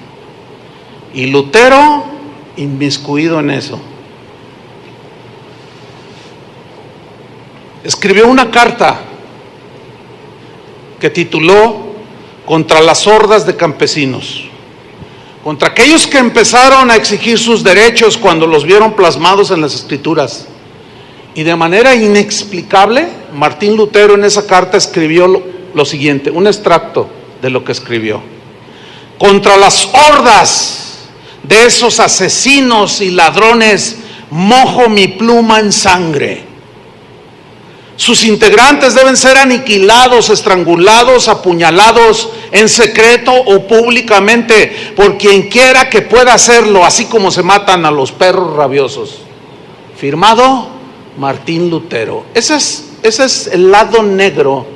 Y Lutero, inmiscuido en eso, escribió una carta que tituló Contra las hordas de campesinos, contra aquellos que empezaron a exigir sus derechos cuando los vieron plasmados en las Escrituras. Y de manera inexplicable, Martín Lutero en esa carta escribió lo siguiente, un extracto de lo que escribió: contra las hordas de esos asesinos y ladrones mojo mi pluma en sangre. Sus integrantes deben ser aniquilados, estrangulados, apuñalados en secreto o públicamente por quien quiera que pueda hacerlo, así como se matan a los perros rabiosos. Firmado Martín Lutero. Ese es el lado negro,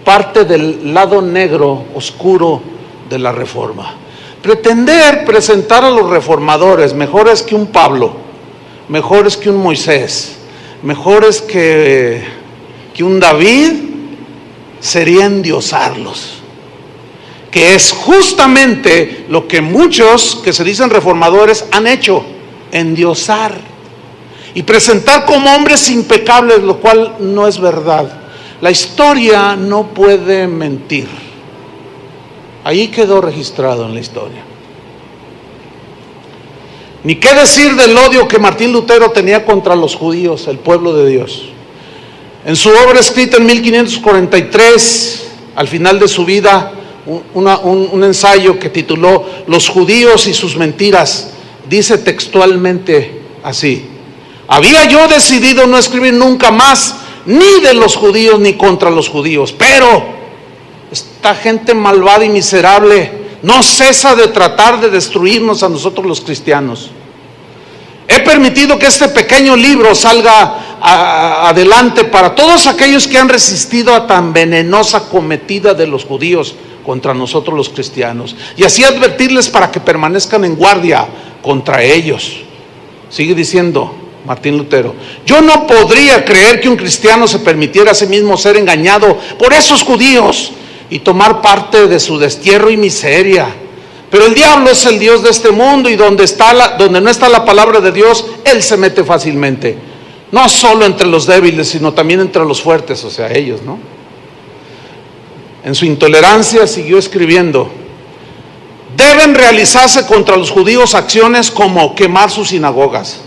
parte del lado negro oscuro de la Reforma. Pretender presentar a los reformadores mejores que un Pablo, mejores que un Moisés, mejores que un David, sería endiosarlos, que es justamente lo que muchos que se dicen reformadores han hecho: endiosar y presentar como hombres impecables, lo cual no es verdad. La historia no puede mentir. Ahí quedó registrado en la historia. Ni qué decir del odio que Martín Lutero tenía contra los judíos, el pueblo de Dios. En su obra escrita en 1543, al final de su vida, un ensayo que tituló Los judíos y sus mentiras, dice textualmente así: había yo decidido no escribir nunca más ni de los judíos ni contra los judíos, pero esta gente malvada y miserable no cesa de tratar de destruirnos a nosotros los cristianos. He permitido que este pequeño libro salga adelante para todos aquellos que han resistido a tan venenosa cometida de los judíos contra nosotros los cristianos, y así advertirles para que permanezcan en guardia contra ellos. Sigue diciendo Martín Lutero: yo no podría creer que un cristiano se permitiera a sí mismo ser engañado por esos judíos y tomar parte de su destierro y miseria. Pero el diablo es el Dios de este mundo, y donde no está la palabra de Dios, él se mete fácilmente. No solo entre los débiles, sino también entre los fuertes, o sea, ellos, ¿no? En su intolerancia siguió escribiendo: deben realizarse contra los judíos acciones como quemar sus sinagogas,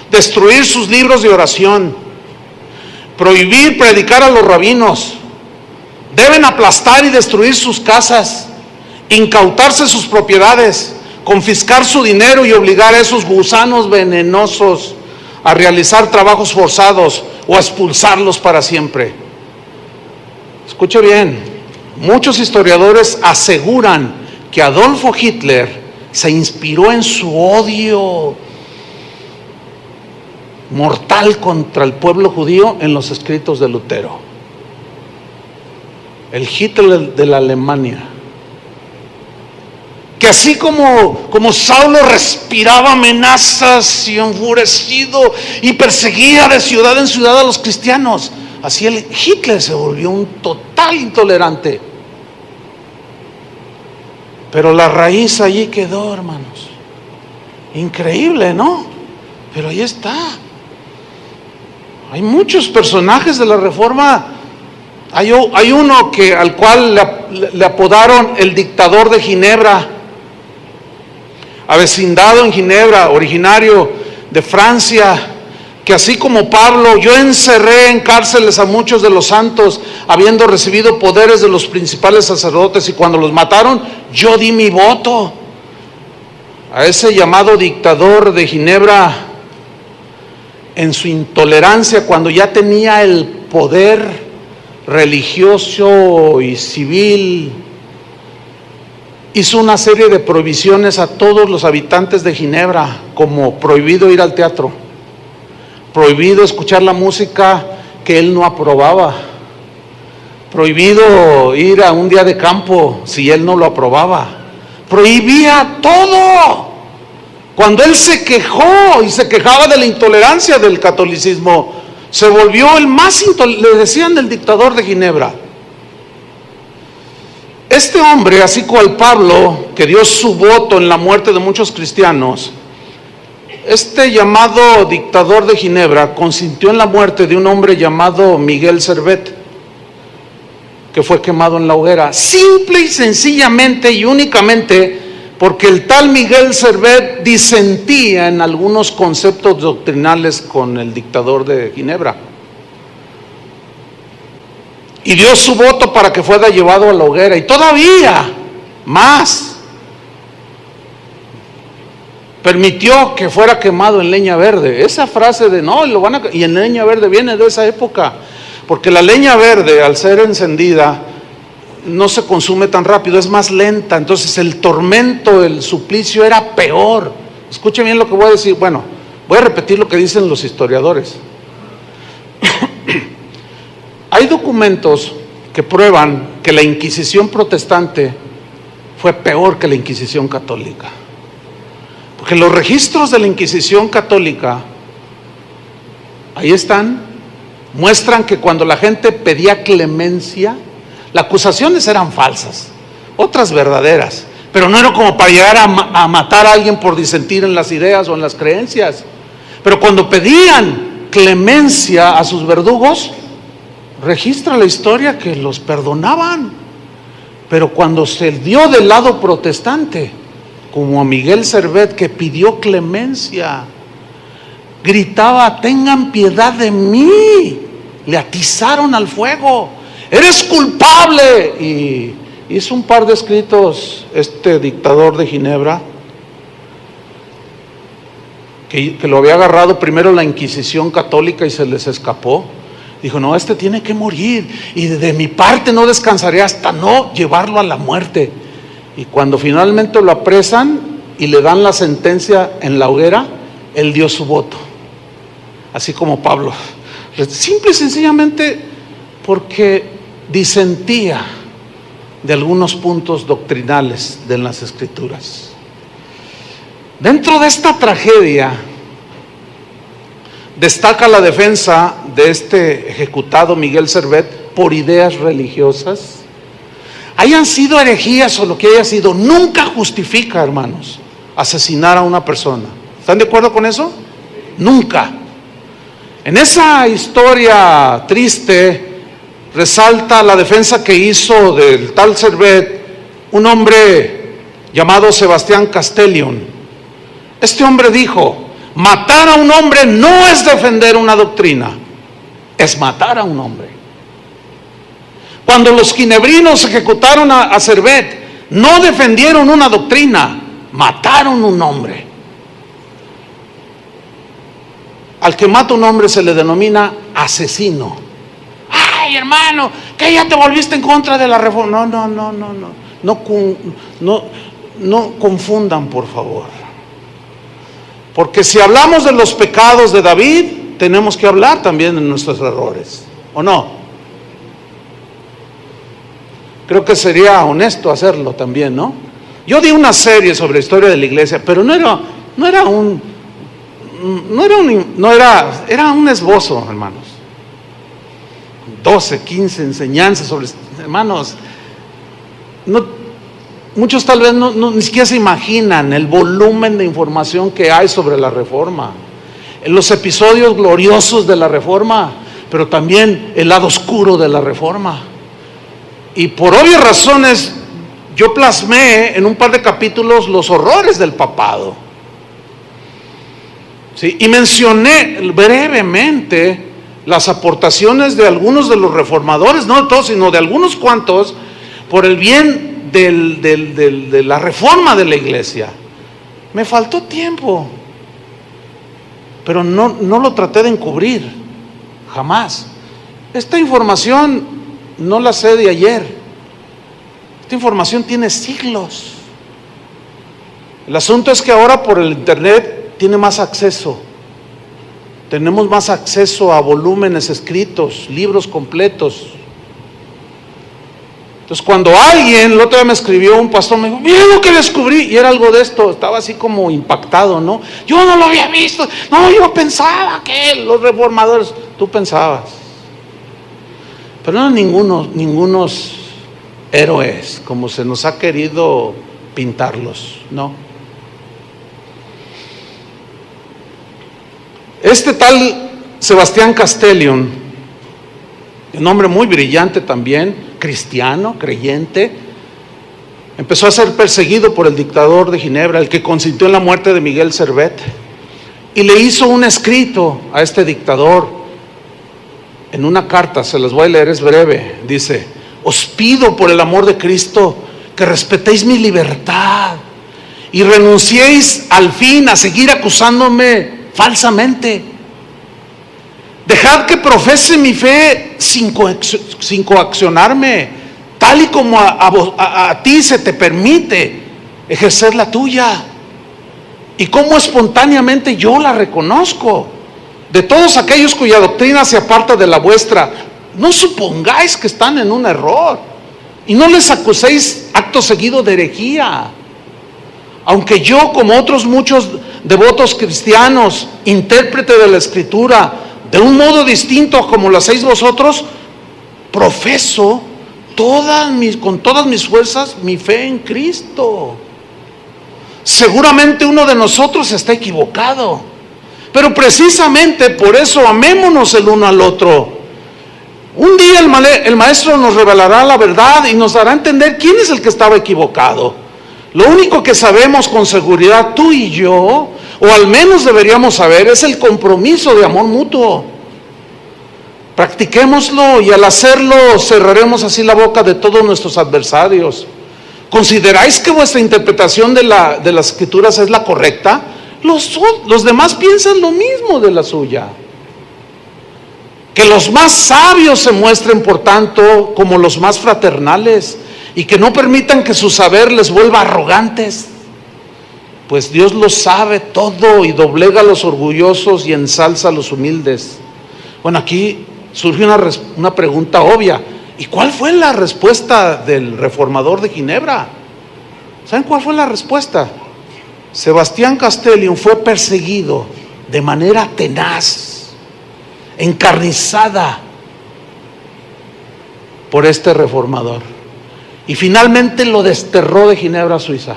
destruir sus libros de oración, prohibir predicar a los rabinos, deben aplastar y destruir sus casas, incautarse sus propiedades, confiscar su dinero y obligar a esos gusanos venenosos a realizar trabajos forzados o a expulsarlos para siempre. Escuche bien, muchos historiadores aseguran que Adolfo Hitler se inspiró en su odio mortal contra el pueblo judío en los escritos de Lutero. El Hitler de la Alemania, que así como Saulo respiraba amenazas y enfurecido y perseguía de ciudad en ciudad a los cristianos, así el Hitler se volvió un total intolerante. Pero la raíz allí quedó, hermanos. Increíble, ¿no? Pero ahí está. Hay muchos personajes de la Reforma. Hay uno al cual le apodaron el dictador de Ginebra, avecindado en Ginebra, originario de Francia, que así como Pablo, yo encerré en cárceles a muchos de los santos, habiendo recibido poderes de los principales sacerdotes, y cuando los mataron, yo di mi voto. A ese llamado dictador de Ginebra, en su intolerancia, cuando ya tenía el poder religioso y civil, hizo una serie de prohibiciones a todos los habitantes de Ginebra, como prohibido ir al teatro, prohibido escuchar la música que él no aprobaba, prohibido ir a un día de campo si él no lo aprobaba, prohibía todo. Cuando él se quejó y se quejaba de la intolerancia del catolicismo, se volvió el más intolerante, le decían el dictador de Ginebra. Este hombre, así cual Pablo, que dio su voto en la muerte de muchos cristianos, este llamado dictador de Ginebra consintió en la muerte de un hombre llamado Miguel Servet, que fue quemado en la hoguera, simple y sencillamente y únicamente porque el tal Miguel Servet disentía en algunos conceptos doctrinales con el dictador de Ginebra. Y dio su voto para que fuera llevado a la hoguera. Y todavía más, permitió que fuera quemado en leña verde. Esa frase de no, lo van a... y en leña verde viene de esa época, porque la leña verde, al ser encendida, no se consume tan rápido, es más lenta. Entonces el tormento, el suplicio era peor. Escuchen bien lo que voy a decir. Bueno, voy a repetir lo que dicen los historiadores. Hay documentos que prueban que la Inquisición protestante fue peor que la Inquisición católica. Porque los registros de la Inquisición católica, ahí están, muestran que cuando la gente pedía clemencia, las acusaciones eran falsas, otras verdaderas, pero no era como para llegar a matar a alguien por disentir en las ideas o en las creencias. Pero cuando pedían clemencia a sus verdugos, registra la historia que los perdonaban. Pero cuando se dio del lado protestante, como a Miguel Servet, que pidió clemencia, gritaba: tengan piedad de mí, le atizaron al fuego, eres culpable. Y hizo un par de escritos este dictador de Ginebra, que lo había agarrado primero la Inquisición católica y se les escapó. Dijo: no, este tiene que morir, y de mi parte no descansaré hasta no llevarlo a la muerte. Y cuando finalmente lo apresan y le dan la sentencia en la hoguera, él dio su voto, así como Pablo, simple y sencillamente porque disentía de algunos puntos doctrinales de las Escrituras. Dentro de esta tragedia destaca la defensa de este ejecutado Miguel Servet por ideas religiosas. Hayan sido herejías o lo que haya sido, nunca justifica, hermanos, asesinar a una persona. ¿Están de acuerdo con eso? Nunca. En esa historia triste resalta la defensa que hizo del tal Servet un hombre llamado Sebastián Castellion. Este hombre dijo: matar a un hombre no es defender una doctrina, es matar a un hombre. Cuando los ginebrinos ejecutaron a Servet, no defendieron una doctrina, mataron un hombre. Al que mata un hombre se le denomina asesino. Ay, hermano, que ya te volviste en contra de la reforma. No confundan, por favor. Porque si hablamos de los pecados de David, tenemos que hablar también de nuestros errores, ¿o no? Creo que sería honesto hacerlo también, ¿no? Yo di una serie sobre la historia de la iglesia, pero era un esbozo, hermanos. 12, 15 enseñanzas sobre, hermanos, muchos tal vez ni siquiera se imaginan el volumen de información que hay sobre la reforma, los episodios gloriosos de la reforma, pero también el lado oscuro de la reforma. Y por obvias razones, yo plasmé en un par de capítulos los horrores del papado. ¿Sí? Y mencioné brevemente las aportaciones de algunos de los reformadores, no de todos, sino de algunos cuantos, por el bien de la reforma de la iglesia. Me faltó tiempo, pero no lo traté de encubrir, jamás. Esta información no la sé de ayer. Esta información tiene siglos. El asunto es que ahora por el internet tiene más acceso. Tenemos más acceso a volúmenes escritos, libros completos. Entonces cuando alguien, el otro día me escribió un pastor, me dijo: mira lo que descubrí, y era algo de esto, estaba así como impactado, ¿no? Yo no lo había visto, no, yo pensaba que los reformadores, tú pensabas. Pero no ningunos héroes, como se nos ha querido pintarlos, no. Este tal Sebastián Castellion, un hombre muy brillante también, cristiano, creyente, empezó a ser perseguido por el dictador de Ginebra, el que consintió en la muerte de Miguel Servet, y le hizo un escrito a este dictador. En una carta, se las voy a leer, es breve, dice: os pido por el amor de Cristo que respetéis mi libertad y renunciéis al fin a seguir acusándome falsamente. Dejad que profese mi fe sin coaccionarme, tal y como a ti se te permite ejercer la tuya, y como espontáneamente yo la reconozco. De todos aquellos cuya doctrina se aparta de la vuestra, no supongáis que están en un error, y no les acuséis acto seguido de herejía. Aunque yo, como otros muchos devotos cristianos, intérprete de la Escritura, de un modo distinto a como lo hacéis vosotros, profeso con todas mis fuerzas mi fe en Cristo. Seguramente uno de nosotros está equivocado, pero precisamente por eso amémonos el uno al otro. Un día el maestro nos revelará la verdad y nos dará a entender quién es el que estaba equivocado. Lo único que sabemos con seguridad tú y yo, o al menos deberíamos saber, es el compromiso de amor mutuo. Practiquémoslo, y al hacerlo cerraremos así la boca de todos nuestros adversarios. ¿Consideráis que vuestra interpretación de las Escrituras es la correcta? Los demás piensan lo mismo de la suya. Que los más sabios se muestren, por tanto, como los más fraternales, y que no permitan que su saber les vuelva arrogantes, pues Dios lo sabe todo y doblega a los orgullosos y ensalza a los humildes. Bueno, aquí surge una pregunta obvia: ¿y cuál fue la respuesta del reformador de Ginebra? ¿Saben cuál fue la respuesta? Sebastián Castellion fue perseguido de manera tenaz, encarnizada, por este reformador, y finalmente lo desterró de Ginebra, Suiza.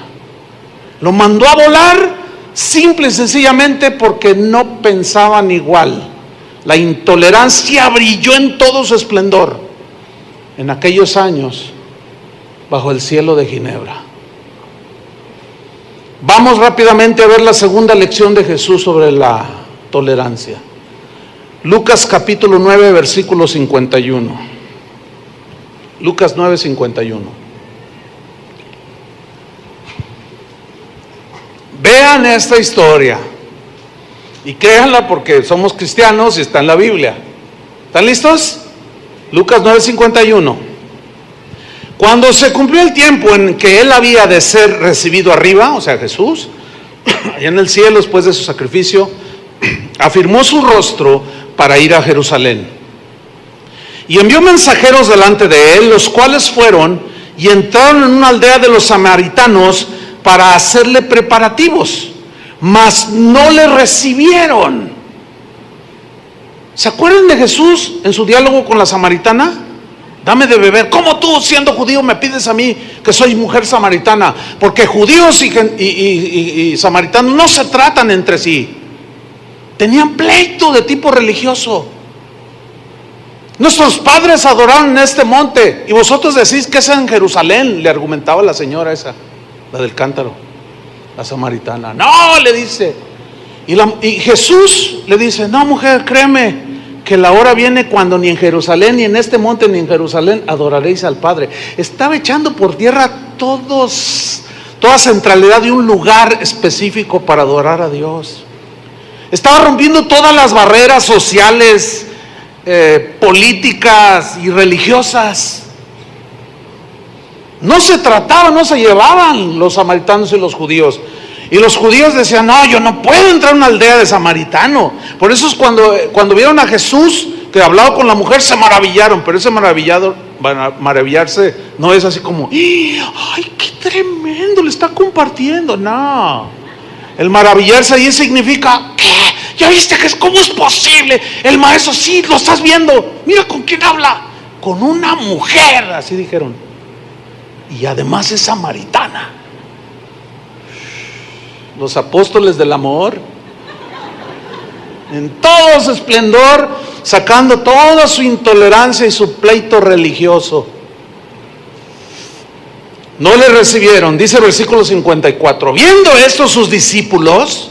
Lo mandó a volar simple y sencillamente porque no pensaban igual. La intolerancia brilló en todo su esplendor en aquellos años bajo el cielo de Ginebra. Vamos rápidamente a ver la segunda lección de Jesús sobre la tolerancia. Lucas capítulo 9, versículo 51. Lucas 9, 51. Vean esta historia y créanla porque somos cristianos y está en la Biblia. ¿Están listos? Lucas 9, 51. Cuando se cumplió el tiempo en que él había de ser recibido arriba, o sea Jesús, allá en el cielo después de su sacrificio, afirmó su rostro para ir a Jerusalén. Y envió mensajeros delante de él, los cuales fueron y entraron en una aldea de los samaritanos para hacerle preparativos, mas no le recibieron. ¿Se acuerdan de Jesús en su diálogo con la samaritana? Dame de beber. ¿Cómo tú, siendo judío, me pides a mí que soy mujer samaritana? Porque judíos y samaritanos no se tratan entre sí. Tenían pleito de tipo religioso. Nuestros padres adoraron en este monte y vosotros decís que es en Jerusalén, le argumentaba la señora esa, la del cántaro, la samaritana. No, le dice. Y Jesús le dice, no, mujer, créeme que la hora viene cuando ni en Jerusalén, ni en este monte, ni en Jerusalén adoraréis al Padre. Estaba echando por tierra toda centralidad de un lugar específico para adorar a Dios. Estaba rompiendo todas las barreras sociales, políticas y religiosas. No se trataban, no se llevaban los samaritanos y los judíos. Y los judíos decían, no, yo no puedo entrar a una aldea de samaritano. Por eso es cuando vieron a Jesús que hablaba con la mujer, se maravillaron. Pero ese maravillarse no es así como, ¡ay, qué tremendo! Le está compartiendo. No. El maravillarse ahí significa, ¿qué? ¿Ya viste cómo es posible? El maestro, sí, lo estás viendo. Mira con quién habla. Con una mujer, así dijeron. Y además es samaritana. Los apóstoles del amor, en todo su esplendor, sacando toda su intolerancia y su pleito religioso. No le recibieron, dice el versículo 54. Viendo esto sus discípulos,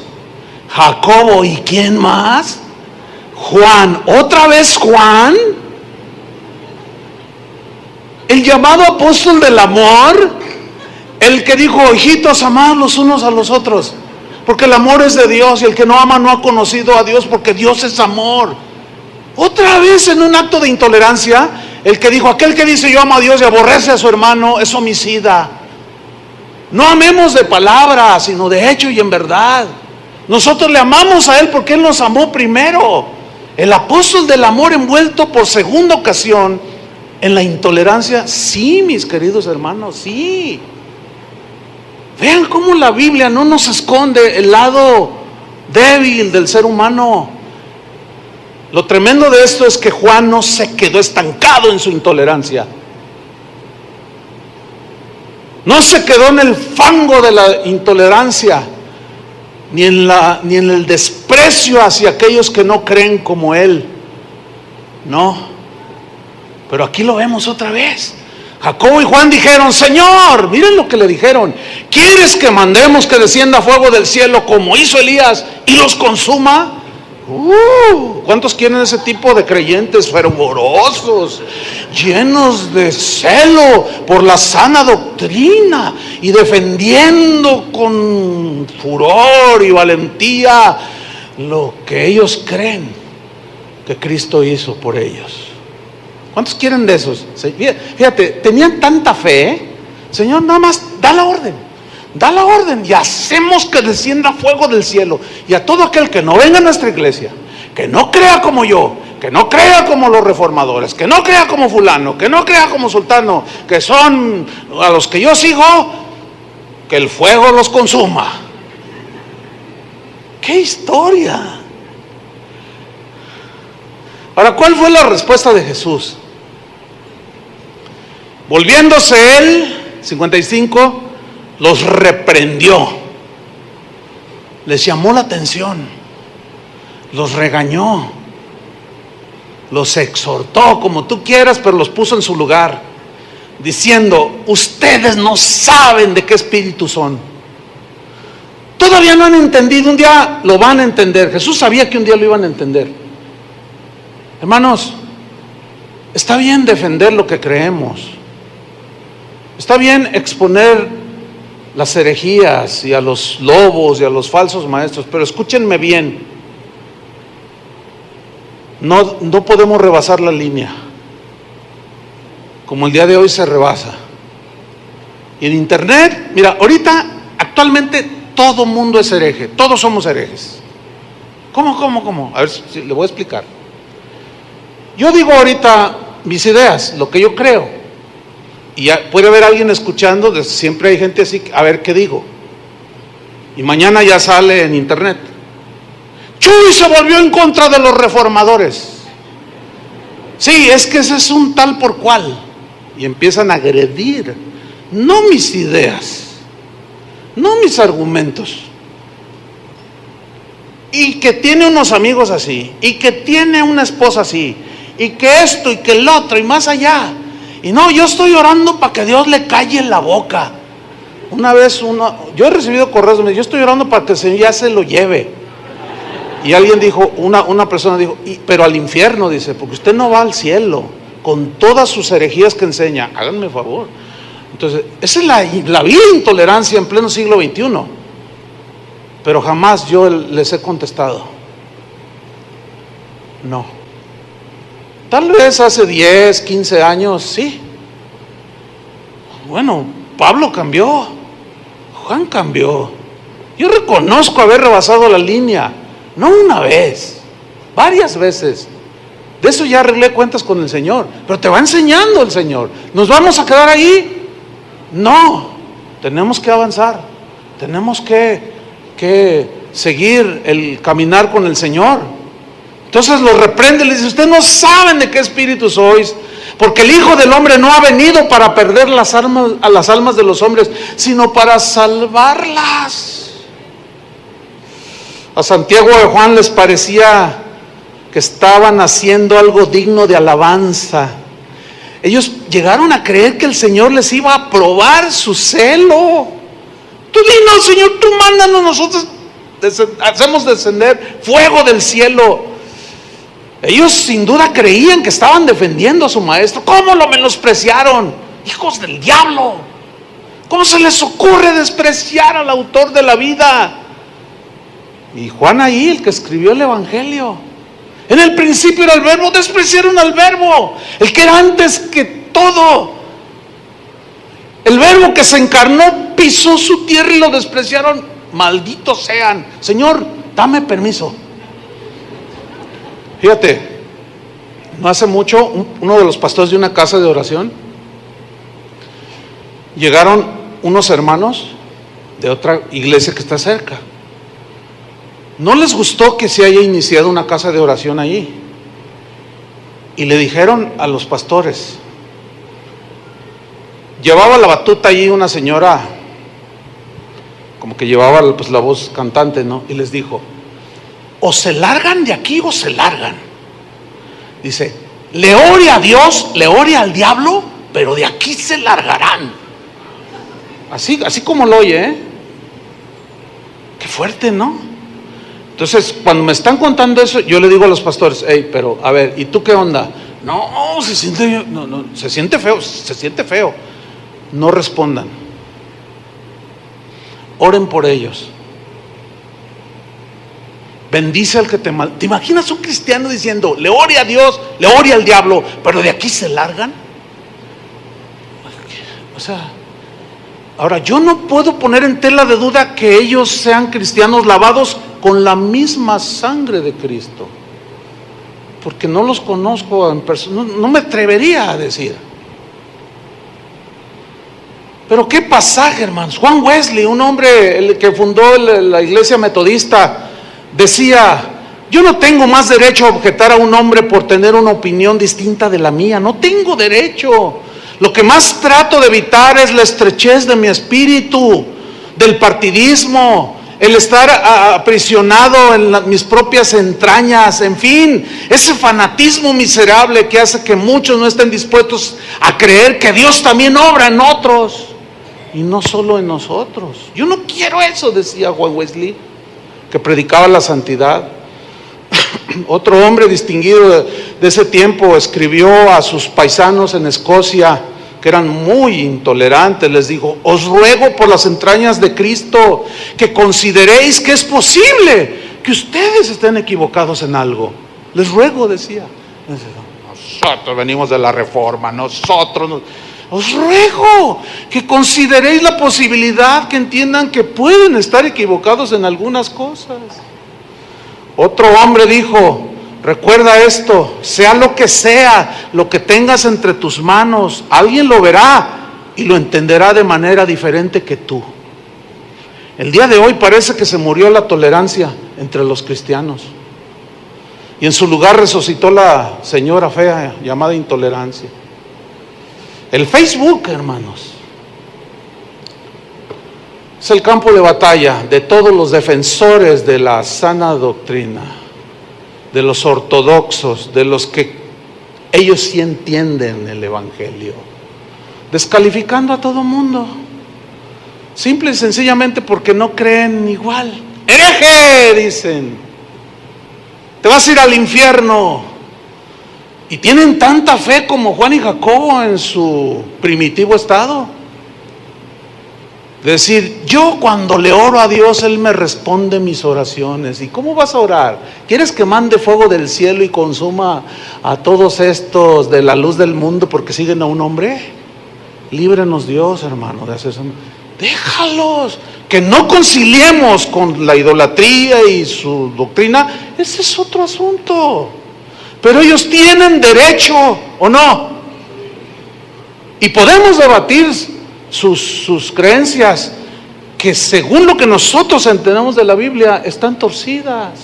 Jacobo y ¿quién más? Juan, otra vez Juan, el llamado apóstol del amor, el que dijo, hijitos, amad los unos a los otros, porque el amor es de Dios, y el que no ama no ha conocido a Dios, porque Dios es amor. Otra vez en un acto de intolerancia, el que dijo, aquel que dice yo amo a Dios y aborrece a su hermano es homicida. No amemos de palabra, sino de hecho y en verdad. Nosotros le amamos a Él porque Él nos amó primero. El apóstol del amor envuelto por segunda ocasión en la intolerancia. Sí, mis queridos hermanos, sí. Vean cómo la Biblia no nos esconde el lado débil del ser humano. Lo tremendo de esto es que Juan no se quedó estancado en su intolerancia. No se quedó en el fango de la intolerancia, ni en el desprecio hacia aquellos que no creen como él. No. Pero aquí lo vemos otra vez. Jacobo y Juan dijeron, Señor, miren lo que le dijeron, ¿quieres que mandemos que descienda fuego del cielo como hizo Elías y los consuma? ¿Cuántos quieren ese tipo de creyentes fervorosos, llenos de celo por la sana doctrina y defendiendo con furor y valentía lo que ellos creen que Cristo hizo por ellos? ¿Cuántos quieren de esos? Fíjate, tenían tanta fe. Señor, nada más da la orden y hacemos que descienda fuego del cielo. Y a todo aquel que no venga a nuestra iglesia, que no crea como yo, que no crea como los reformadores, que no crea como fulano, que no crea como sultano, que son a los que yo sigo, que el fuego los consuma. ¡Qué historia! Ahora, ¿cuál fue la respuesta de Jesús? Volviéndose él, 55, los reprendió, les llamó la atención, los regañó los exhortó, como tú quieras, pero los puso en su lugar, diciendo: ustedes no saben de qué espíritu son. Todavía no han entendido, un día lo van a entender. Jesús sabía que un día lo iban a entender. Hermanos, está bien defender lo que creemos, está bien exponer las herejías y a los lobos y a los falsos maestros, pero escúchenme bien, no podemos rebasar la línea como el día de hoy se rebasa. Y en internet, mira, ahorita actualmente todo mundo es hereje, todos somos herejes. ¿Cómo? A ver si le voy a explicar. Yo digo ahorita mis ideas, lo que yo creo, y ya puede haber alguien escuchando, siempre hay gente así, a ver qué digo, y mañana ya sale en internet: Chuy se volvió en contra de los reformadores. Sí, es que ese es un tal por cual, y empiezan a agredir, no mis ideas, no mis argumentos, y que tiene unos amigos así, y que tiene una esposa así, y que esto y que el otro y más allá. Y no, yo estoy orando para que Dios le calle la boca. Una vez yo he recibido correos, yo estoy orando para que el Señor ya se lo lleve. Y alguien dijo, una persona dijo: pero al infierno, dice, porque usted no va al cielo con todas sus herejías que enseña, háganme favor. Entonces, esa es la vil intolerancia en pleno siglo XXI. Pero jamás yo les he contestado: no. Tal vez hace 10, 15 años, sí. Bueno, Pablo cambió, Juan cambió. Yo reconozco haber rebasado la línea, no una vez, varias veces. De eso ya arreglé cuentas con el Señor, pero te va enseñando el Señor. ¿Nos vamos a quedar ahí? No, tenemos que avanzar, tenemos que seguir el caminar con el Señor. Entonces los reprende, le dice: ustedes no saben de qué espíritu sois, porque el Hijo del Hombre no ha venido para perder a las almas de los hombres, sino para salvarlas. A Santiago y Juan les parecía que estaban haciendo algo digno de alabanza. Ellos llegaron a creer que el Señor les iba a probar su celo. Tú dinos: Señor, tú mándanos, nosotros hacemos descender fuego del cielo. Ellos sin duda creían que estaban defendiendo a su maestro. ¿Cómo lo menospreciaron? Hijos del diablo. ¿Cómo se les ocurre despreciar al autor de la vida? Y Juan ahí, el que escribió el Evangelio: en el principio era el verbo. Despreciaron al verbo, el que era antes que todo. El verbo que se encarnó pisó su tierra y lo despreciaron. Malditos sean. Señor, dame permiso. Fíjate, no hace mucho uno de los pastores de una casa de oración, llegaron unos hermanos de otra iglesia que está cerca. No les gustó que se haya iniciado una casa de oración allí, y le dijeron a los pastores, llevaba la batuta allí una señora, como que llevaba pues la voz cantante, ¿no? Y les dijo: o se largan de aquí o se largan. Dice: le ore a Dios, le ore al diablo, pero de aquí se largarán. Así como lo oye, ¿eh? Qué fuerte, ¿no? Entonces, cuando me están contando eso, yo le digo a los pastores: hey, pero a ver, ¿y tú qué onda? No, se siente feo. No respondan. Oren por ellos. Bendice al que te mal. ¿Te imaginas un cristiano diciendo: le ore a Dios, le ore al diablo, pero de aquí se largan? O sea, ahora yo no puedo poner en tela de duda que ellos sean cristianos lavados con la misma sangre de Cristo, porque no los conozco en persona, no me atrevería a decir. Pero qué pasaje, hermanos. Juan Wesley, un hombre el que fundó la iglesia metodista, decía: yo no tengo más derecho a objetar a un hombre por tener una opinión distinta de la mía. No tengo derecho. Lo que más trato de evitar es la estrechez de mi espíritu, del partidismo, el estar aprisionado en mis propias entrañas, en fin, ese fanatismo miserable que hace que muchos no estén dispuestos a creer que Dios también obra en otros y no solo en nosotros. Yo no quiero eso, decía Juan Wesley, que predicaba la santidad. Otro hombre distinguido de ese tiempo escribió a sus paisanos en Escocia, que eran muy intolerantes, les dijo: os ruego por las entrañas de Cristo que consideréis que es posible que ustedes estén equivocados en algo. Les ruego, decía. Nosotros venimos de la Reforma, os ruego que consideréis la posibilidad, que entiendan que pueden estar equivocados en algunas cosas. Otro hombre dijo: recuerda esto, sea lo que tengas entre tus manos, alguien lo verá y lo entenderá de manera diferente que tú. El día de hoy parece que se murió la tolerancia entre los cristianos y en su lugar resucitó la señora fea llamada intolerancia. El Facebook, hermanos, es el campo de batalla de todos los defensores de la sana doctrina, de los ortodoxos, de los que ellos sí entienden el evangelio, descalificando a todo mundo, simple y sencillamente porque no creen igual. ¡Hereje!, dicen, te vas a ir al infierno. Y tienen tanta fe como Juan y Jacobo en su primitivo estado. Decir: yo cuando le oro a Dios, Él me responde mis oraciones. ¿Y cómo vas a orar? ¿Quieres que mande fuego del cielo y consuma a todos estos de la luz del mundo porque siguen a un hombre? Líbrenos Dios, hermano, de hacer eso. Déjalos, que no conciliemos con la idolatría y su doctrina. Ese es otro asunto. Pero ellos tienen derecho, ¿o no? Y podemos debatir sus creencias, que según lo que nosotros entendemos de la Biblia están torcidas,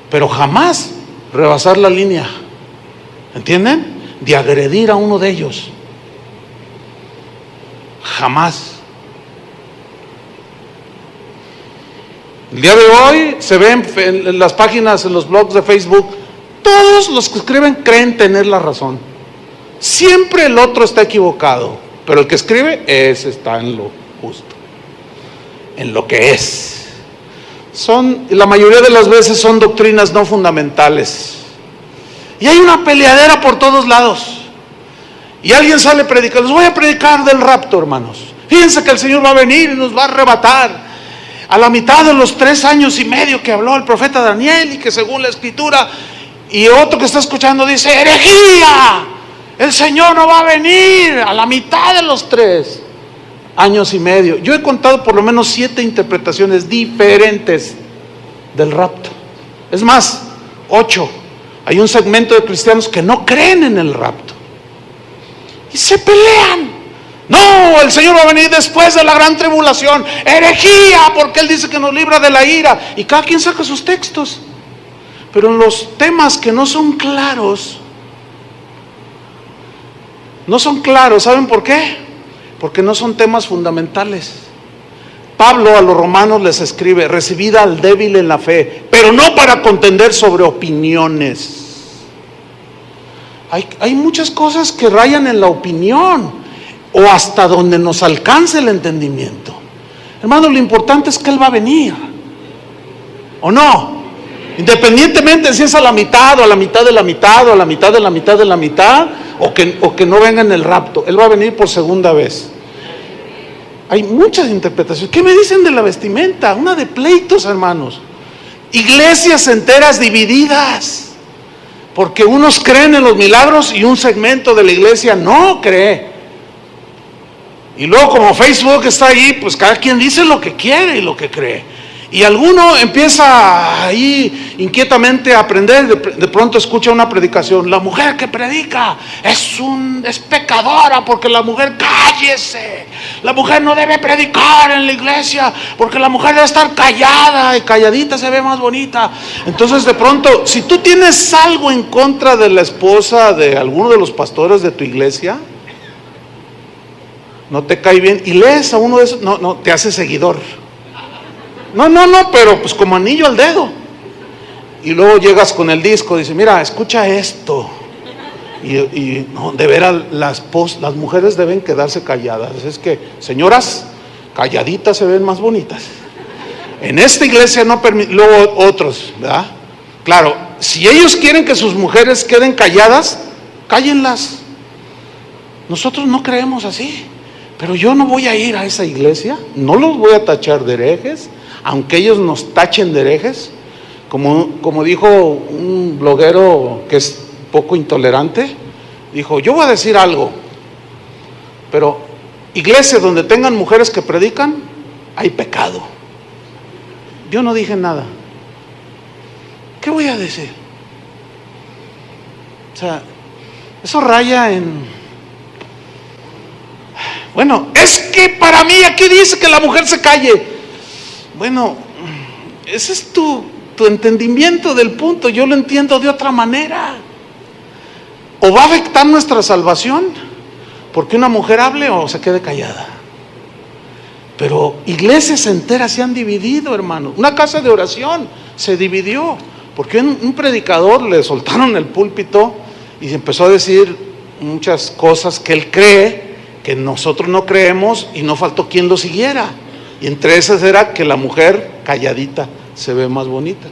pero jamás rebasar la línea, ¿entienden?, de agredir a uno de ellos. Jamás. El día de hoy se ven en las páginas, en los blogs de Facebook, todos los que escriben creen tener la razón. Siempre el otro está equivocado, pero el que escribe, ese está en lo justo, en lo que es. La mayoría de las veces son doctrinas no fundamentales. Y hay una peleadera por todos lados. Y alguien sale a predicar: les voy a predicar del rapto, hermanos. Fíjense que el Señor va a venir y nos va a arrebatar a la mitad de los 3 años y medio que habló el profeta Daniel, y que según la escritura. Y otro que está escuchando dice: herejía, el Señor no va a venir a la mitad de los 3 años y medio. Yo he contado por lo menos 7 interpretaciones diferentes del rapto. Es más, 8. Hay un segmento de cristianos que no creen en el rapto y se pelean. No, el Señor va a venir después de la gran tribulación. Herejía, porque Él dice que nos libra de la ira. Y cada quien saca sus textos. Pero en los temas que no son claros, ¿saben por qué? Porque no son temas fundamentales. Pablo a los romanos les escribe: recibid al débil en la fe, pero no para contender sobre opiniones. Hay muchas cosas que rayan en la opinión, o hasta donde nos alcance el entendimiento. Hermano, lo importante es que Él va a venir, ¿o no? Independientemente si es a la mitad, o a la mitad de la mitad, o a la mitad de la mitad de la mitad, o que no venga en el rapto. Él va a venir por segunda vez. Hay muchas interpretaciones. ¿Qué me dicen de la vestimenta? Una de pleitos, hermanos. Iglesias enteras divididas, porque unos creen en los milagros y un segmento de la iglesia no cree. Y luego, como Facebook está ahí, pues cada quien dice lo que quiere y lo que cree. Y alguno empieza ahí inquietamente a aprender. De pronto escucha una predicación: la mujer que predica es pecadora, porque la mujer, cállese, la mujer no debe predicar en la iglesia, porque la mujer debe estar callada, y calladita se ve más bonita. Entonces, de pronto, si tú tienes algo en contra de la esposa de alguno de los pastores de tu iglesia, no te cae bien y lees a uno de esos, no, te hace seguidor. No, pero pues como anillo al dedo. Y luego llegas con el disco, dice, mira, escucha esto. Y no, de veras, las mujeres deben quedarse calladas. Es que, señoras, calladitas se ven más bonitas. En esta iglesia no permite, luego otros, ¿verdad? Claro, si ellos quieren que sus mujeres queden calladas, cállenlas. Nosotros no creemos así. Pero yo no voy a ir a esa iglesia, no los voy a tachar de herejes, aunque ellos nos tachen de herejes. Como dijo un bloguero que es poco intolerante, dijo, yo voy a decir algo, pero iglesias donde tengan mujeres que predican, hay pecado. Yo no dije nada. ¿Qué voy a decir? O sea, eso raya en... Bueno, es que para mí aquí dice que la mujer se calle. Bueno, ese es tu entendimiento del punto. Yo lo entiendo de otra manera. O va a afectar nuestra salvación porque una mujer hable o se quede callada. Pero iglesias enteras se han dividido, hermano. Una casa de oración se dividió porque un predicador le soltaron el púlpito y empezó a decir muchas cosas que él cree que nosotros no creemos, y no faltó quien lo siguiera. Y entre esas era que la mujer calladita se ve más bonita.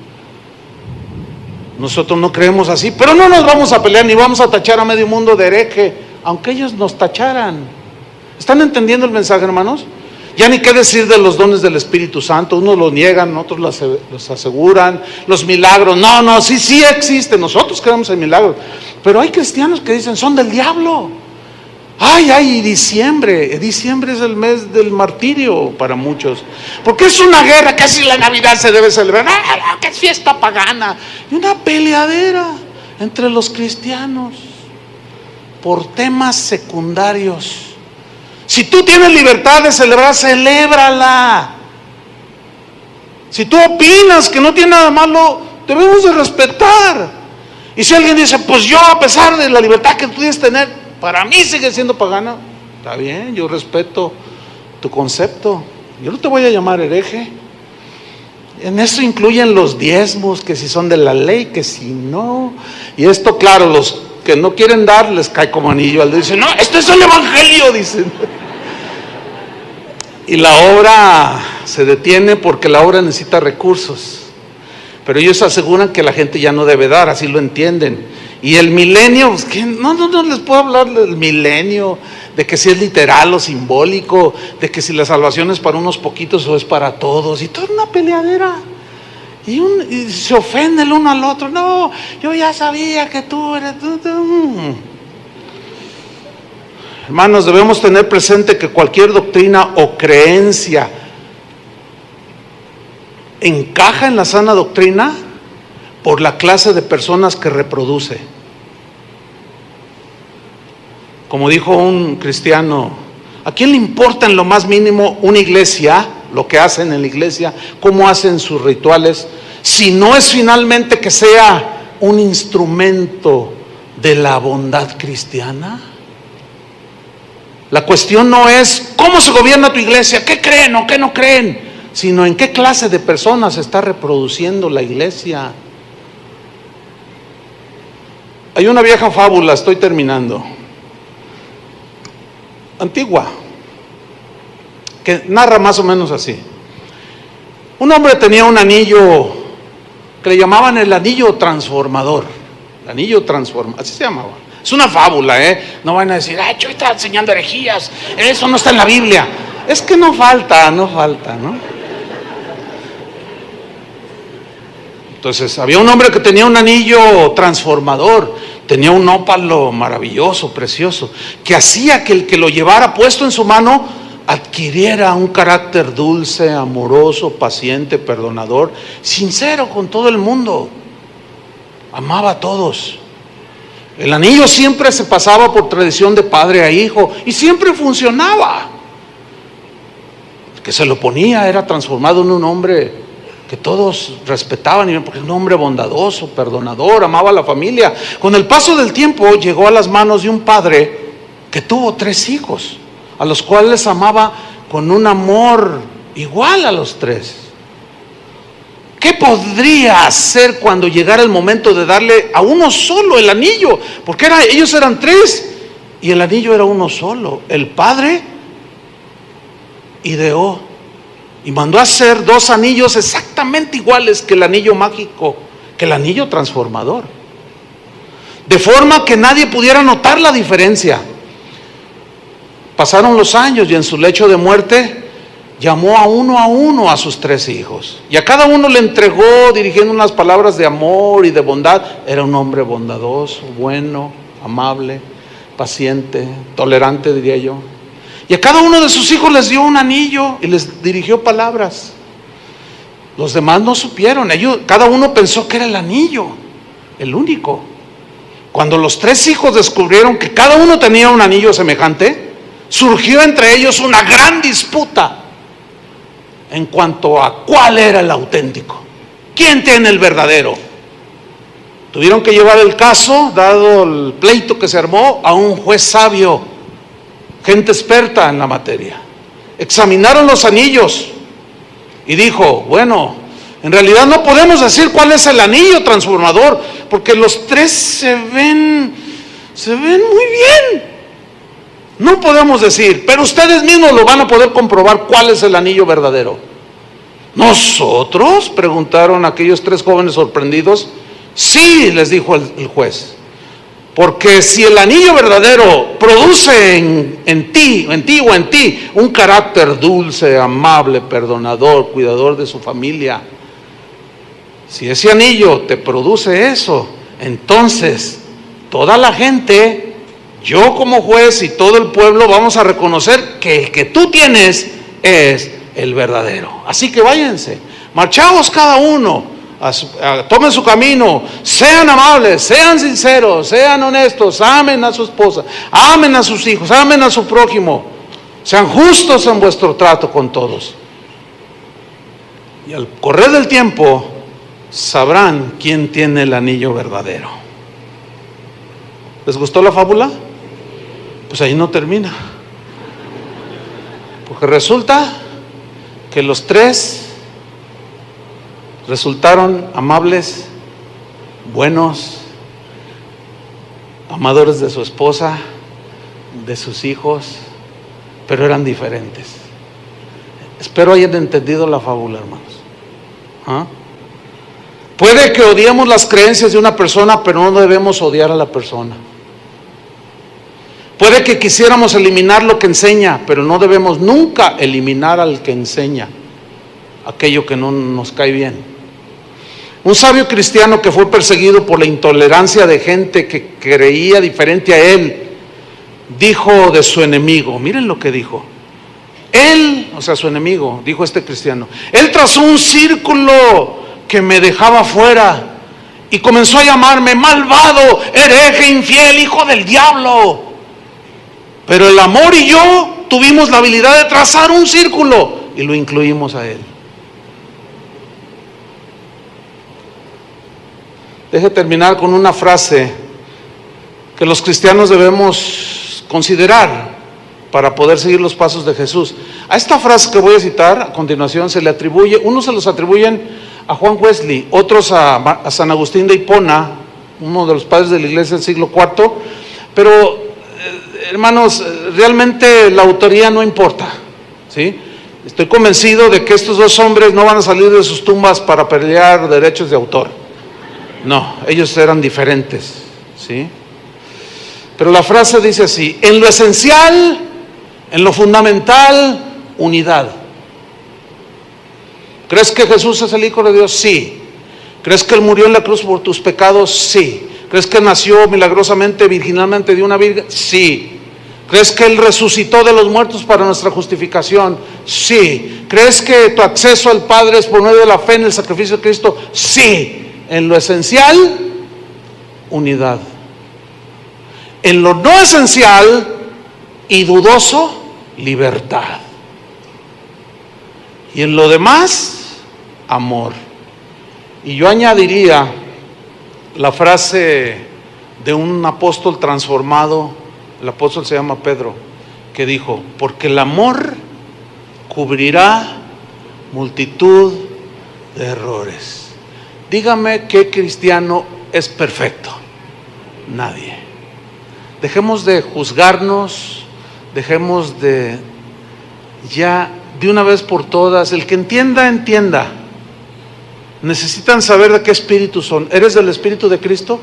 Nosotros no creemos así, pero no nos vamos a pelear ni vamos a tachar a medio mundo de hereje, aunque ellos nos tacharan. ¿Están entendiendo el mensaje, hermanos? Ya ni qué decir de los dones del Espíritu Santo. Unos los niegan, otros los aseguran. Los milagros, no, sí existen. Nosotros creemos en milagros, pero hay cristianos que dicen son del diablo. Ay, diciembre es el mes del martirio para muchos, porque es una guerra, casi la Navidad se debe celebrar, que es fiesta pagana, y una peleadera entre los cristianos por temas secundarios. Si tú tienes libertad de celebrar, celébrala. Si tú opinas que no tiene nada malo, debemos de respetar. Y si alguien dice, pues yo, a pesar de la libertad que tú debes tener, para mí sigue siendo pagana, está bien, yo respeto tu concepto. Yo no te voy a llamar hereje. En eso incluyen los diezmos, que si son de la ley, que si no. Y esto, claro, los que no quieren dar les cae como anillo al dedo. Dicen, no, esto es el evangelio, dicen. Y la obra se detiene porque la obra necesita recursos. Pero ellos aseguran que la gente ya no debe dar, así lo entienden. Y el milenio, pues, no les puedo hablar del milenio, de que si es literal o simbólico, de que si la salvación es para unos poquitos o es para todos, y toda una peleadera. Y se ofende el uno al otro. No, yo ya sabía que tú eres... Hermanos, debemos tener presente que cualquier doctrina o creencia encaja en la sana doctrina por la clase de personas que reproduce. Como dijo un cristiano, ¿a quién le importa en lo más mínimo una iglesia, lo que hacen en la iglesia, cómo hacen sus rituales, si no es finalmente que sea un instrumento de la bondad cristiana? La cuestión no es cómo se gobierna tu iglesia, qué creen o qué no creen, sino en qué clase de personas está reproduciendo la iglesia. Hay una vieja fábula, estoy terminando, antigua, que narra más o menos así. Un hombre tenía un anillo que le llamaban el anillo transformador. El anillo transformador, así se llamaba. Es una fábula, no van a decir, yo estaba enseñando herejías, eso no está en la Biblia. Es que no falta, ¿no? Entonces, había un hombre que tenía un anillo transformador, tenía un ópalo maravilloso, precioso, que hacía que el que lo llevara puesto en su mano adquiriera un carácter dulce, amoroso, paciente, perdonador, sincero con todo el mundo. Amaba a todos. El anillo siempre se pasaba por tradición de padre a hijo y siempre funcionaba. El que se lo ponía era transformado en un hombre que todos respetaban, porque era un hombre bondadoso, perdonador, amaba a la familia. Con el paso del tiempo llegó a las manos de un padre que tuvo 3 hijos. a los cuales amaba con un amor igual a los tres. ¿Qué podría hacer cuando llegara el momento de darle a uno solo el anillo? Porque ellos eran tres y el anillo era uno solo. El Padre ideó y mandó a hacer dos anillos exactamente iguales que el anillo mágico, que el anillo transformador, de forma que nadie pudiera notar la diferencia. Pasaron los años y en su lecho de muerte llamó a uno a sus tres hijos, y a cada uno le entregó dirigiendo unas palabras de amor y de bondad. Era un hombre bondadoso, bueno, amable, paciente, tolerante, diría yo. Y a cada uno de sus hijos les dio un anillo y les dirigió palabras. Los demás no supieron, cada uno pensó que era el anillo, el único. Cuando los tres hijos descubrieron que cada uno tenía un anillo semejante, surgió entre ellos una gran disputa en cuanto a cuál era el auténtico, quién tiene el verdadero. Tuvieron que llevar el caso, dado el pleito que se armó, a un juez sabio, gente experta en la materia. Examinaron los anillos y dijo: bueno, en realidad no podemos decir cuál es el anillo transformador, porque los tres se ven muy bien. No podemos decir, pero ustedes mismos lo van a poder comprobar cuál es el anillo verdadero. ¿Nosotros?, preguntaron aquellos tres jóvenes sorprendidos. Sí, les dijo el juez, porque si el anillo verdadero produce en ti un carácter dulce, amable, perdonador, cuidador de su familia, si ese anillo te produce eso, entonces toda la gente, yo como juez y todo el pueblo, vamos a reconocer que el que tú tienes es el verdadero. Así que váyanse, marchaos cada uno, tomen su camino, sean amables, sean sinceros, sean honestos, amen a su esposa, amen a sus hijos, amen a su prójimo, sean justos en vuestro trato con todos. Y al correr del tiempo sabrán quién tiene el anillo verdadero. ¿Les gustó la fábula? Pues ahí no termina, porque resulta que los tres resultaron amables, buenos, amadores de su esposa, de sus hijos, pero eran diferentes. Espero hayan entendido la fábula, hermanos. Puede que odiemos las creencias de una persona, pero no debemos odiar a la persona. Puede que quisiéramos eliminar lo que enseña, pero no debemos nunca eliminar al que enseña aquello que no nos cae bien. Un sabio cristiano que fue perseguido por la intolerancia de gente que creía diferente a él, dijo de su enemigo, miren lo que dijo. Él, o sea, su enemigo, dijo este cristiano, él trazó un círculo que me dejaba fuera y comenzó a llamarme malvado, hereje, infiel, hijo del diablo. Pero el amor y yo tuvimos la habilidad de trazar un círculo y lo incluimos a él. Deje terminar con una frase que los cristianos debemos considerar para poder seguir los pasos de Jesús. A esta frase que voy a citar a continuación se le atribuye, unos se los atribuyen a Juan Wesley, otros a San Agustín de Hipona, uno de los padres de la iglesia del siglo IV, pero hermanos, realmente la autoría no importa, ¿sí? Estoy convencido de que estos dos hombres no van a salir de sus tumbas para pelear derechos de autor. No, ellos eran diferentes, ¿sí? Pero la frase dice así: en lo esencial, en lo fundamental, unidad. ¿Crees que Jesús es el Hijo de Dios? Sí. ¿Crees que Él murió en la cruz por tus pecados? Sí. ¿Crees que nació milagrosamente, virginalmente de una virgen? Sí. ¿Crees que Él resucitó de los muertos para nuestra justificación? Sí. ¿Crees que tu acceso al Padre es por medio de la fe en el sacrificio de Cristo? Sí. En lo esencial, unidad. En lo no esencial y dudoso, libertad. Y en lo demás, amor. Y yo añadiría la frase de un apóstol transformado. El apóstol se llama Pedro. que dijo, porque el amor cubrirá multitud de errores. Dígame qué cristiano es perfecto. Nadie. Dejemos de juzgarnos, dejemos de ya de una vez por todas, el que entienda, entienda. Necesitan saber de qué espíritu son. ¿Eres del espíritu de Cristo?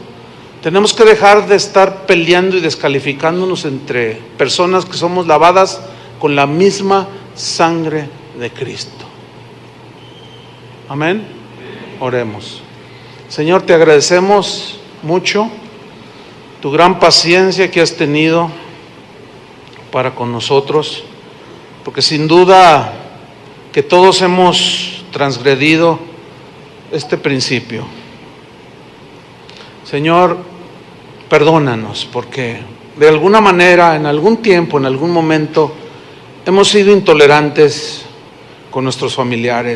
Tenemos que dejar de estar peleando y descalificándonos entre personas que somos lavadas con la misma sangre de Cristo. Amén. Oremos. Señor, te agradecemos mucho tu gran paciencia que has tenido para con nosotros, porque sin duda que todos hemos transgredido este principio. Señor, perdónanos, porque de alguna manera, en algún tiempo, en algún momento, hemos sido intolerantes con nuestros familiares.